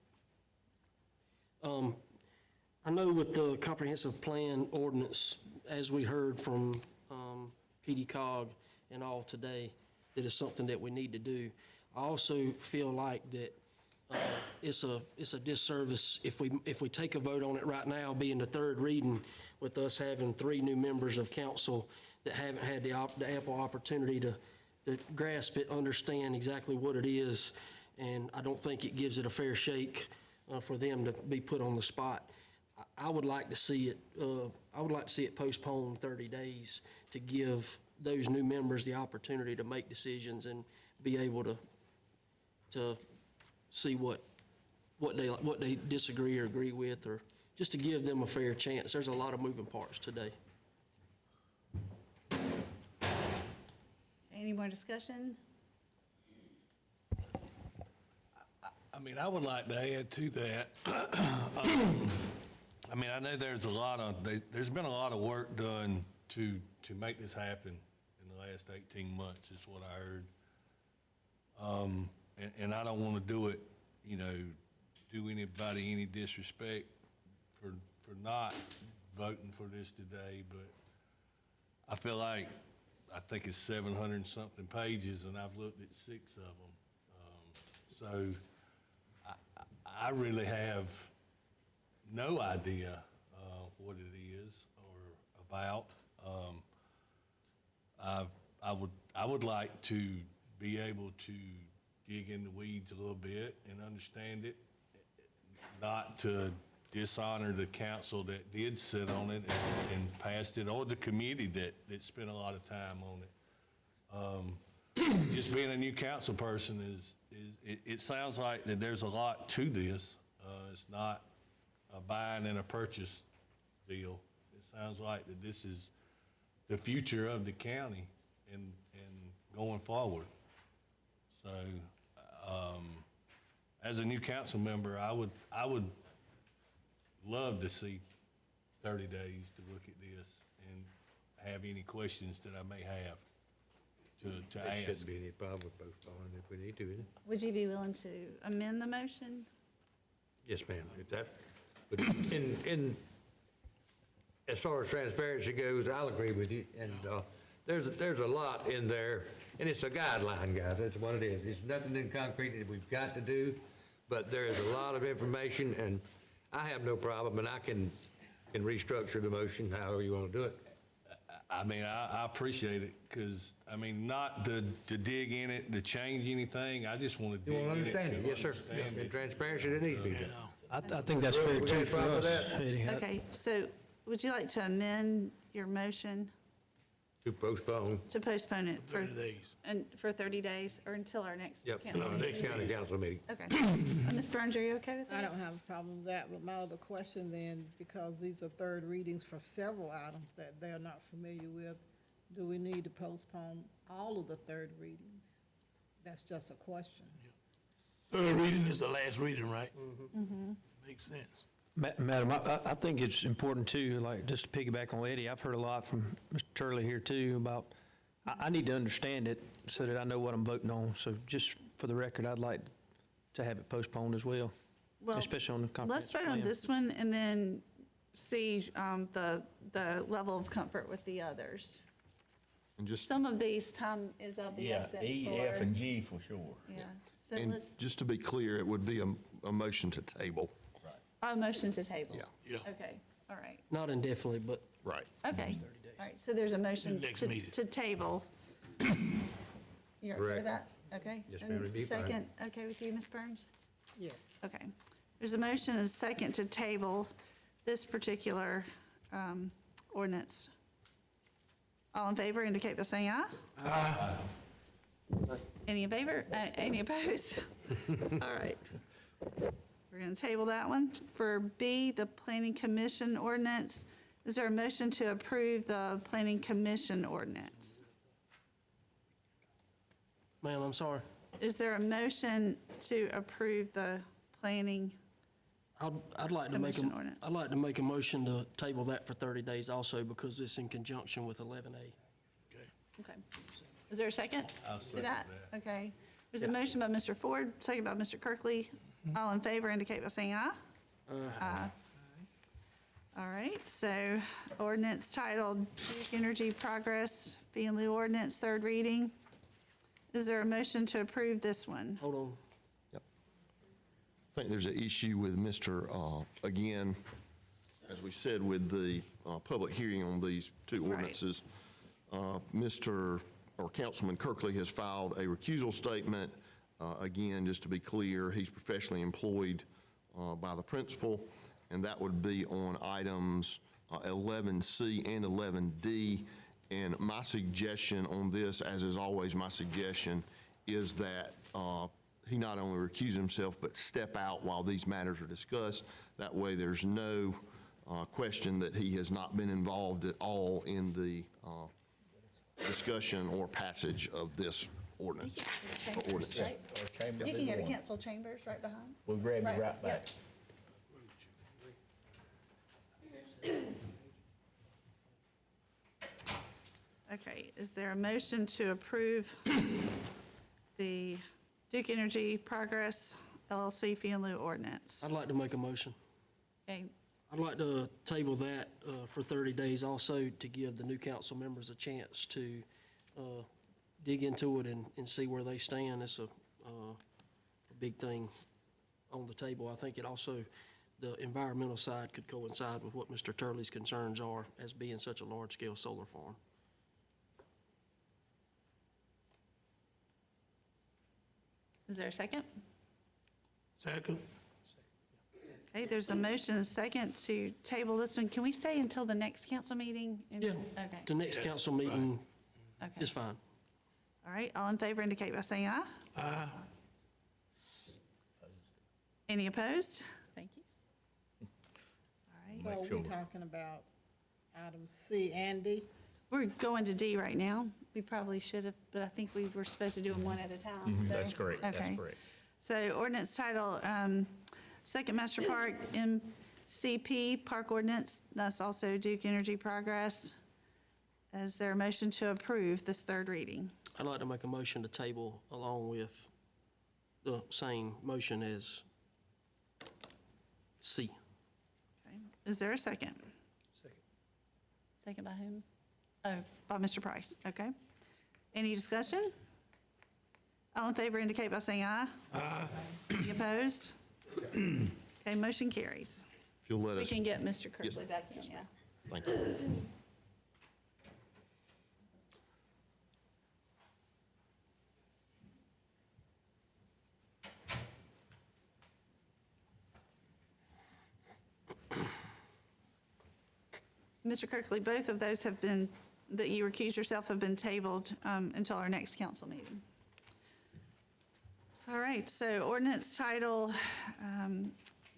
I know with the comprehensive plan ordinance, as we heard from PD cog and all today, that is something that we need to do. I also feel like that it's a disservice if we take a vote on it right now, being the third reading, with us having 3 new members of council that haven't had the ample opportunity to grasp it, understand exactly what it is, and I don't think it gives it a fair shake for them to be put on the spot. I would like to see it. I would like to see it postponed 30 days to give those new members the opportunity to make decisions and be able to see what they disagree or agree with, or just to give them a fair chance. There's a lot of moving parts today. Any more discussion? I mean, I would like to add to that. I mean, I know there's been a lot of work done to make this happen in the last 18 months, is what I heard. And I don't want to do it, do anybody any disrespect for not voting for this today, but I feel like, I think it's 700 and something pages, and I've looked at 6 of them. So I really have no idea what it is or about. I would like to be able to dig in the weeds a little bit and understand it, not to dishonor the council that did sit on it and passed it, or the committee that spent a lot of time on it. Just being a new council person it sounds like that there's a lot to this. It's not a buying and a purchase feel. It sounds like that this is the future of the county and going forward. So, as a new council member, I would love to see 30 days to look at this and have any questions that I may have to There ask. shouldn't be any problem with postponing if we need to, is it? Would you be willing to amend the motion? Yes, ma'am. If that, but as far as transparency goes, I'll agree with you. And there's a lot in there, and it's a guideline, guys. That's what it is. It's nothing in concrete that we've got to do, but there is a lot of information, and I have no problem, and I can restructure the motion however you want to do it. I mean, I appreciate it, because, I mean, not to dig in it, to change anything, I just want to You dig want in to it. understand it? Yes, sir. And transparency that needs to be done. I think that's fair We got too any for problem with us, that? Eddie. Okay, so would you like to amend your motion To postpone. to postpone it for? 30 days. And for 30 days, or until our next Yep, council our meeting? next county council meeting. Okay. Ms. Burns, are you okay with I that? don't have a problem with that, but my other question then, because these are third readings for several items that they're not familiar with, do we need to postpone all of the third readings? That's just a question. Third reading is the last reading, right? Makes sense. Madam, I think it's important too, like, just to piggyback on Eddie, I've heard a lot from Mr. Turley here too about, I need to understand it so that I know what I'm voting on. So just for the record, I'd like to have it postponed as well, Well, especially on the let's comprehensive vote on plan. this one and then see the level of comfort with the others. And just, Some of these, time is of the Yeah, essence E, for. F, and G for sure. Yeah, so and let's, just to be clear, it would be a motion to table. motion to table. Yeah. Yeah. Okay, all right, Not indefinitely, but Right. okay. All right, so there's a motion Next to meeting. to table. You're okay Correct. with that? Okay. Yes, And ma'am, it'd be fine. Second, okay with you, Ms. Burns? Yes. Okay. There's a motion and a second to table this particular ordinance. All in favor indicate by saying aye. Aye. Any in favor? Any opposed? All right. We're going to table that one. For B, the Planning Commission ordinance, is there a motion to approve the Planning Commission ordinance? ma'am, I'm sorry. Is there a motion to approve the planning? I'd like to make Commission ordinance. I'd like to make a motion to table that for 30 days also because it's in conjunction with 11A. Okay. Is there a second? I'll to second that? that. Okay. There's a motion by Mr. Ford, second by Mr. Kirkley. All in favor indicate by saying aye. Aye. All right, so ordinance titled Duke Energy Progress Fee in lieu ordinance, third reading. Is there a motion to approve this one? Hold on. I think there's an issue with Mr., again, as we said with the public hearing on these two Right. ordinances, Mr. or Councilman Kirkley has filed a recusal statement. Again, just to be clear, he's professionally employed by the principal, and that would be on items 11C and 11D. And my suggestion on this, as is always my suggestion, is that he not only recuse himself, but step out while these matters are discussed. That way, there's no question that he has not been involved at all in the discussion or passage of this ordinance. or ordinance. Right? Or chambers, You can go either to one. cancel chambers right behind. We'll grab you right yep. back. Okay, is there a motion to approve the Duke Energy Progress LLC fee in lieu ordinance? I'd like to make a motion. Okay, I'd like to table that for 30 days also to give the new council members a chance to dig into it and see where they stand. It's a big thing on the table. I think it also, the environmental side could coincide with what Mr. Turley's concerns are as being such a large-scale solar farm. is there a second? Second. Okay, there's a motion and a second to table this one. Can we stay until the next council meeting? Yeah. Okay, The next council meeting okay. is fine. All right, all in favor indicate by saying aye. Aye. Any opposed? Thank you. All right. want to So make sure. we're talking about item C and D? We're going to D right now. We probably should have, but I think we were supposed to do them one at a time. so- That's correct, that's okay. correct. So ordinance title, Second Master Park, MCP Park Ordinance, that's also Duke Energy Progress. Is there a motion to approve this third reading? I'd like to make a motion to table along with the same motion as C. Okay. Is there a second? Second by whom? Oh, by Mr. Price, okay. Any discussion? All in favor indicate by saying aye. Aye. Any opposed? Okay, motion carries. If you'll let We us, can get Mr. Yes, Kirkley back in, yeah. thank you. Mr. Kirkley, both of those have been, that you recuse yourself, have been tabled until our next council meeting. All right, so ordinance title,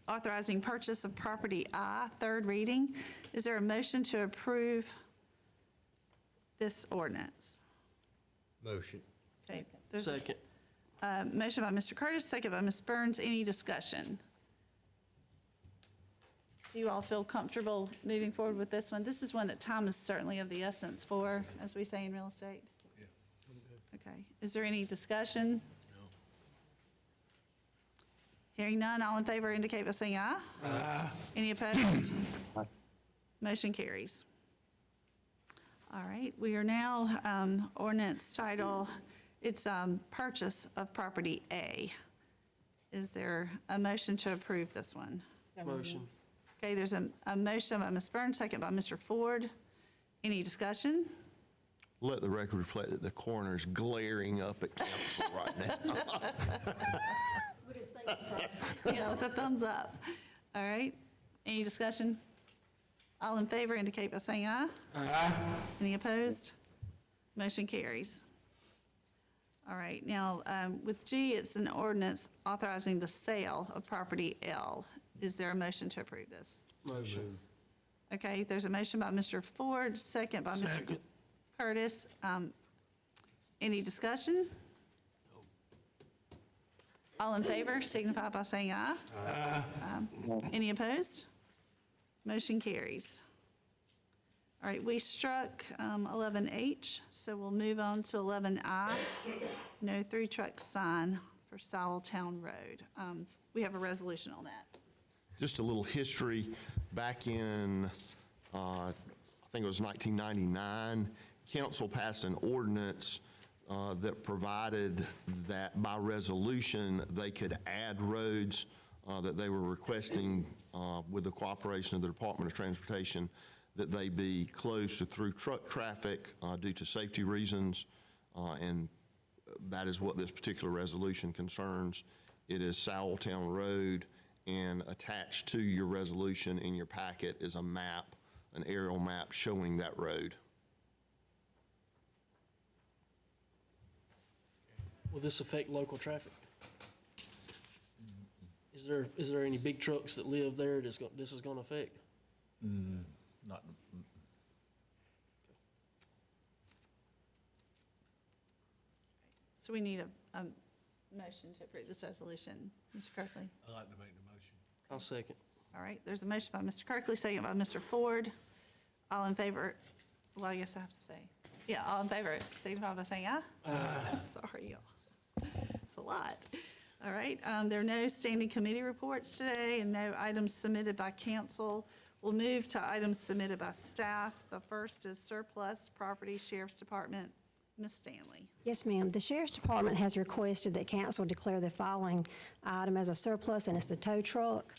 authorizing purchase of property I, third reading. Is there a motion to approve this ordinance? Motion. Okay, there's a Second. motion by Mr. Curtis, second by Ms. Burns. Any discussion? Do you all feel comfortable moving forward with this one? This is one that time is certainly of the essence for, as we say in real estate. Okay, is there any discussion? Hearing none, all in favor indicate by saying aye. Aye. Any opposed? Motion carries. All right, we are now, ordinance title, it's purchase of property A. Is there a motion to approve this one? Motion. Okay, there's a motion by Ms. Burns, second by Mr. Ford. Any discussion? Let the record reflect that the coroner's glaring up at council right now. Yeah, with a thumbs up. All right, any discussion? All in favor indicate by saying aye. Aye. Any opposed? Motion carries. All right, now, with G, it's an ordinance authorizing the sale of property L. Is there a motion to approve this? Motion. Okay, there's a motion by Mr. Ford, second by Mr. Curtis. Any discussion? All in favor signify by saying aye. Aye. Any opposed? Motion carries. All right, we struck 11H, so we'll move on to 11I. No through truck sign for Sowell Town Road. We have a resolution on that. Just a little history. Back in, I think it was 1999, council passed an ordinance that provided that by resolution, they could add roads that they were requesting with the cooperation of the Department of Transportation, that they be closed to through truck traffic due to safety reasons. And that is what this particular resolution concerns. It is Sowell Town Road, and attached to your resolution in your packet is a map, an aerial map showing that road. Will this affect local traffic? Is there any big trucks that live there this is going to affect? Not, So we need a motion to approve this resolution. Mr. Kirkley? I'd like to make the motion. I'll second. All right, there's a motion by Mr. Kirkley, second by Mr. Ford. All in favor, well, I guess I have to say, yeah, all in favor, signify by saying aye. Aye. Sorry, y'all. It's a lot. All right, there are no standing committee reports today and no items submitted by council. We'll move to items submitted by staff. The first is surplus property, Sheriff's Department. Ms. Stanley. Yes, ma'am. The Sheriff's Department has requested that council declare the following item as a surplus, and it's the tow truck.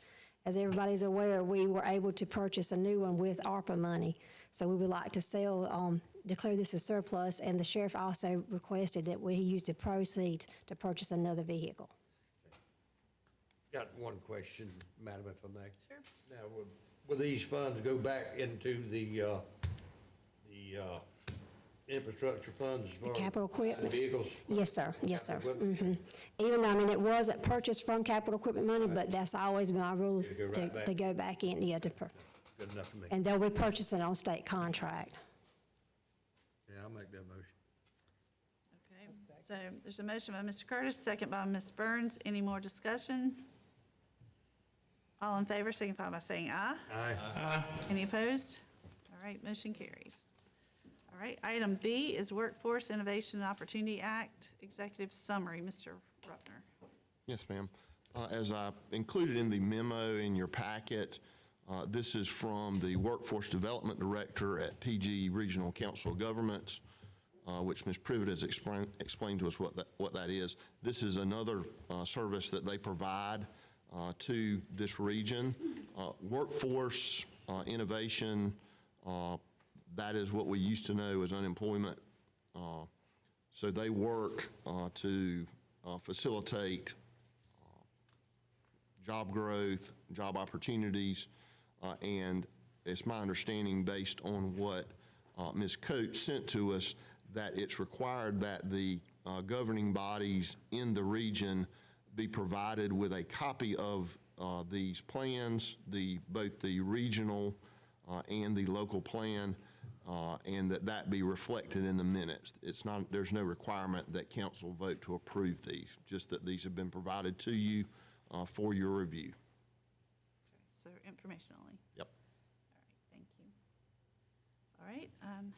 As everybody's aware, we were able to purchase a new one with ARPA money. So we would like to declare this as surplus, and the sheriff also requested that we use the proceeds to purchase another vehicle. Got one question, Madam, if I may. Sure. Now, will these funds go back into the infrastructure funds as far as Capital equipment? vehicles? Yes, sir. Yes, sir. Capital equipment? Even though, I mean, it was purchased from capital equipment money, but that's always been our rule To go right back. to go back in, yeah, Good enough for me. And they'll be purchasing on state contract. Yeah, I'll make that motion. Okay, so there's a motion by Mr. Curtis, second by Ms. Burns. Any more discussion? All in favor, signify by saying aye. Aye. Any opposed? All right, motion carries. All right, item B is Workforce Innovation and Opportunity Act Executive Summary. Mr. Ruppner. Yes, ma'am. As I included in the memo in your packet, this is from the Workforce Development Director at PG Regional Council of Governments, which Ms. Privet has explained to us what that is. This is another service that they provide to this region. Workforce innovation, that is what we used to know as unemployment. So they work to facilitate job growth, job opportunities, and it's my understanding, based on what Ms. Coates sent to us, that it's required that the governing bodies in the region be provided with a copy of these plans, both the regional and the local plan, and that be reflected in the minutes. There's no requirement that council vote to approve these, just that these have been provided to you for your review. So information only. Yep. All right, thank you. All right,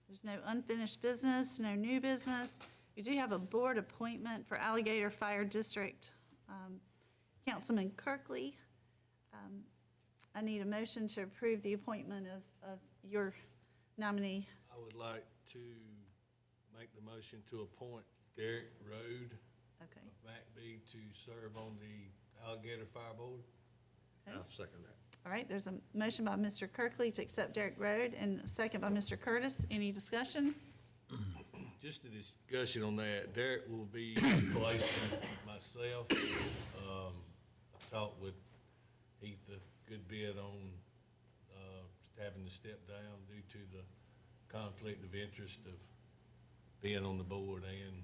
there's no unfinished business, no new business. We do have a board appointment for Alligator Fire District. Councilman Kirkley, I need a motion to approve the appointment of your nominee. I would like to make the motion to appoint Derek Road Okay. of McBee to serve on the Alligator Fire Board. Okay. I'll second that. All right, there's a motion by Mr. Kirkley to accept Derek Road and a second by Mr. Curtis. Any discussion? Just a discussion on that. Derek will be replacing myself. I talked with Heath a good bit on having to step down due to the conflict of interest of being on the board and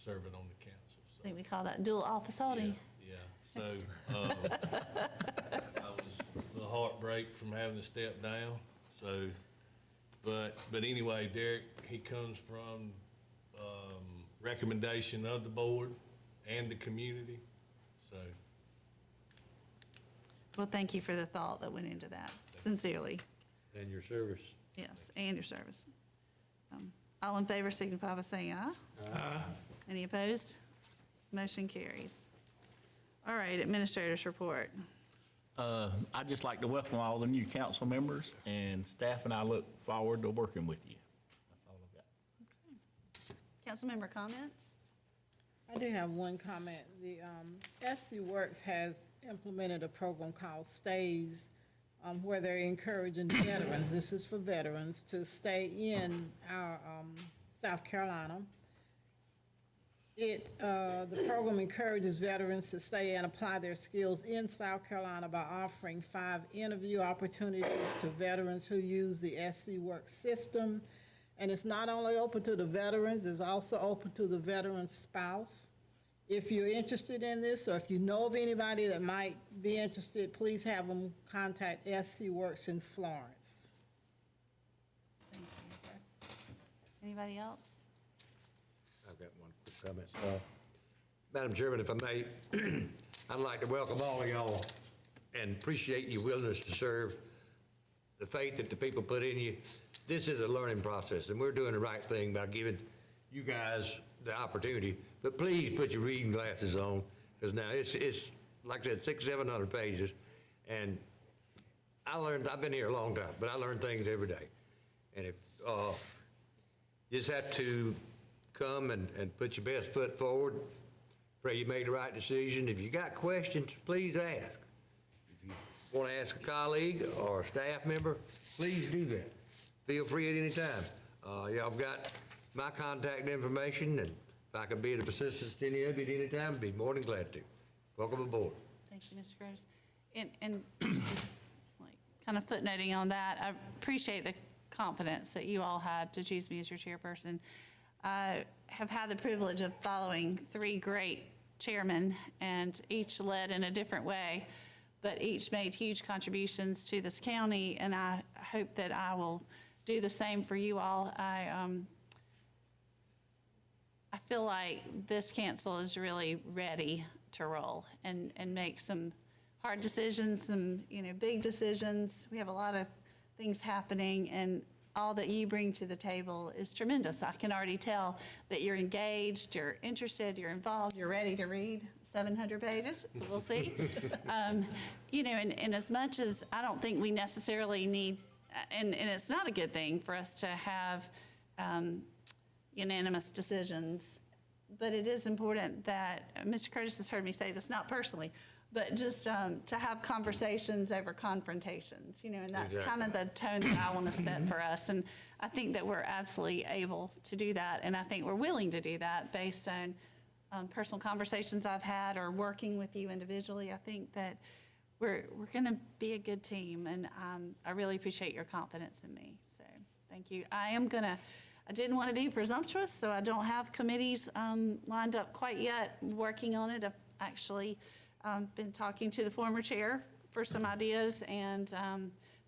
serving on the council. I think we call that dual officeality. Yeah, so I was a little heartbreak from having to step down. So, but anyway, Derek, he comes from recommendation of the board and the community. So, Well, thank you for the thought that went into that, sincerely. And your service. Yes, and your service. All in favor signify by saying aye. Aye. Any opposed? Motion carries. All right, administrators report. I'd just like to welcome all the new council members, and staff and I look forward to working with you. That's all I've got. Councilmember comments? I do have one comment. The SC Works has implemented a program called Stays, where they're encouraging veterans, this is for veterans, to stay in our South Carolina. The program encourages veterans to stay and apply their skills in South Carolina by offering 5 interview opportunities to veterans who use the SC Works system. And it's not only open to the veterans, it's also open to the veteran's spouse. If you're interested in this, or if you know of anybody that might be interested, please have them contact SC Works in Florence. Thank you. Anybody else? I've got one quick comment. Madam Chairman, if I may, I'd like to welcome all of y'all and appreciate your willingness to serve, the faith that the people put in you. This is a learning process, and we're doing the right thing by giving you guys the opportunity. But please put your reading glasses on, because now it's like I said, 600-700 pages, and I've been here a long time, but I learn things every day. And if you just have to come and put your best foot forward, pray you made the right decision. If you got questions, please ask. If you want to ask a colleague or a staff member, please do that. Feel free at any time. Y'all got my contact information, and if I could be of assistance to any of you at any time, I'd be more than glad to. Welcome aboard. Thank you, Mr. Curtis. And just like kind of footnoting on that, I appreciate the confidence that you all had to choose me as your chairperson. I have had the privilege of following 3 great chairmen, and each led in a different way. but each made huge contributions to this county, and I hope that I will do the same for you all. I feel like this council is really ready to roll and make some hard decisions, some, big decisions. We have a lot of things happening, and all that you bring to the table is tremendous. I can already tell that you're engaged, you're interested, you're involved, you're ready to read 700 pages. We'll see. And as much as I don't think we necessarily need, and it's not a good thing for us to have unanimous decisions, but it is important that, Mr. Curtis has heard me say this, not personally, but just to have conversations over confrontations, and that's kind of the tone that I want to set for us. And I think that we're absolutely able to do that, and I think we're willing to do that based on personal conversations I've had or working with you individually. I think that we're going to be a good team, and I really appreciate your confidence in me. So thank you. I didn't want to be presumptuous, so I don't have committees lined up quite yet. I'm working on it. I've actually been talking to the former chair for some ideas, and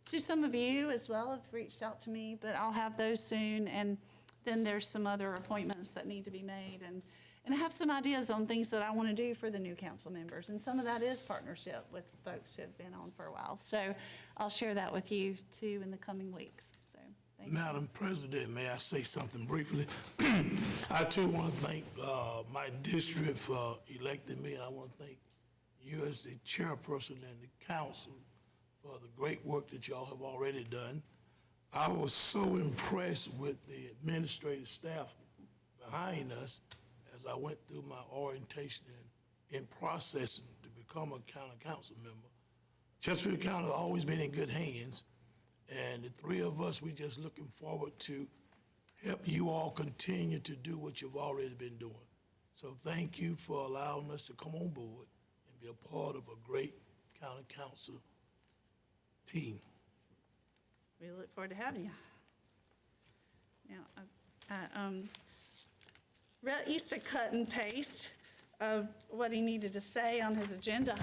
to some of you as well have reached out to me, but I'll have those soon. And then there's some other appointments that need to be made, and I have some ideas on things that I want to do for the new council members, and some of that is partnership with folks who have been on for a while. So I'll share that with you too in the coming weeks. So thank you. Madam President, may I say something briefly? I too want to thank my district for electing me, and I want to thank you as the chairperson and the council for the great work that y'all have already done. I was so impressed with the administrative staff behind us as I went through my orientation and in processing to become a county council member. Chesterfield County has always been in good hands, and the three of us, we just looking forward to help you all continue to do what you've already been doing. So thank you for allowing us to come on board and be a part of a great county council team. We look forward to having you. Now, Rhett used to cut and paste of what he needed to say on his agenda.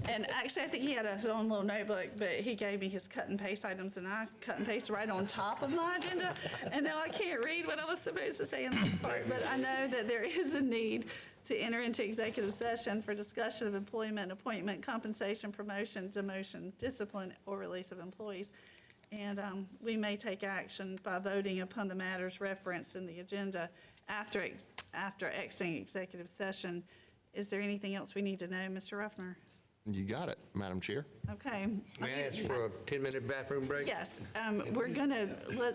And actually, I think he had his own little notebook, but he gave me his cut and paste items, and I cut and paste right on top of my agenda. And now I can't read what I was supposed to say in this part, but I know that there is a need to enter into executive session for discussion of employment, appointment, compensation, promotion, demotion, discipline, or release of employees. And we may take action by voting upon the matters referenced in the agenda after exiting executive session. Is there anything else we need to know, Mr. Ruffner? You got it, Madam Chair. Okay. May I ask for a 10-minute bathroom break? Yes, we're gonna,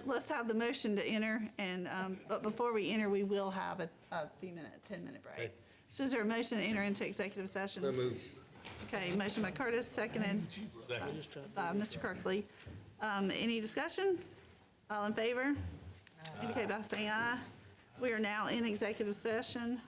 let's have the motion to enter, and, but before we enter, we will have a 10-minute break. Okay. So is there a motion to enter into executive session? So moved. Okay, motion by Curtis, seconded by Mr. Kirkley. Any discussion? All in favor? Indicate by saying aye. We are now in executive session.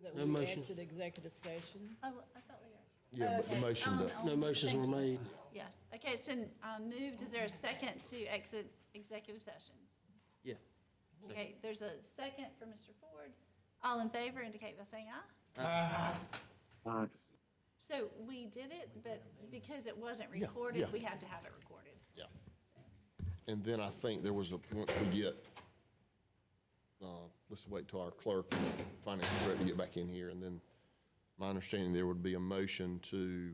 That No we motion. exit executive session. Oh, I thought we were. Yeah, but the Okay, motion to, No motions thank were you. made. Yes, okay, it's been moved. Is there a second to exit executive session? Yeah. Okay, there's a second for Mr. Ford. All in favor indicate by saying aye. So we did it, but because it wasn't Yeah, recorded, yeah. we have to have it recorded. yeah. And then I think there was a, once we get, let's wait till our clerk and finance director get back in here, and then my understanding, there would be a motion to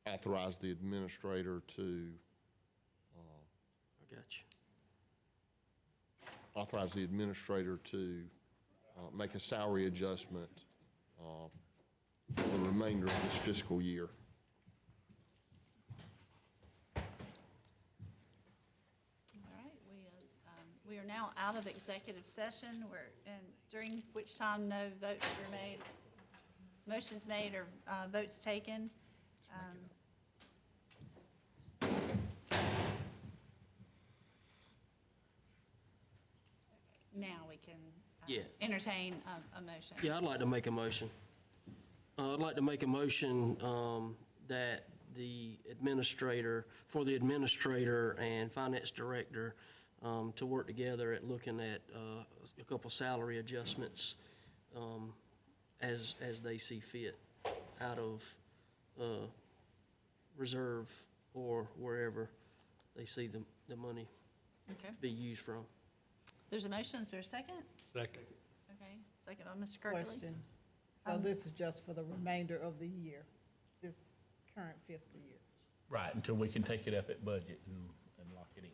authorize the administrator to, I got you. authorize the administrator to make a salary adjustment for the remainder of this fiscal year. All right, we are now out of executive session, and during which time no votes were made, motions made or votes taken. Now we can Yeah. entertain a motion. Yeah, I'd like to make a motion. I'd like to make a motion that the administrator, for the administrator and finance director to work together at looking at a couple salary adjustments as they see fit out of reserve or wherever they see the money Okay. be used from. There's a motion, is there a second? Second. Okay, second by Mr. Kirkley. Question. So this is just for the remainder of the year, this current fiscal year? Right, until we can take it up at budget and lock it in.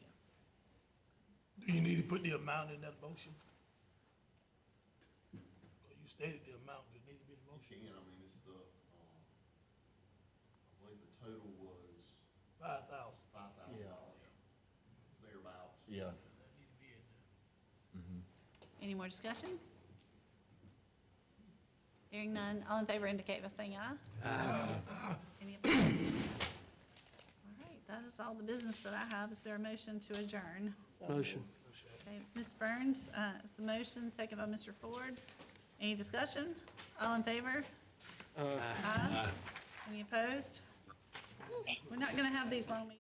Do you need to put the amount in that motion? You stated the amount, does it need to be in the motion? I mean, it's the, I believe the total was $5,000. $5,000, thereabouts. Yeah. Any more discussion? Hearing none, all in favor indicate by saying aye. Any opposed? All right, that is all the business that I have. Is there a motion to adjourn? Motion. Okay, Ms. Burns, is the motion, second by Mr. Ford. Any discussion? All in favor? Aye. Any opposed? We're not going to have these long meetings.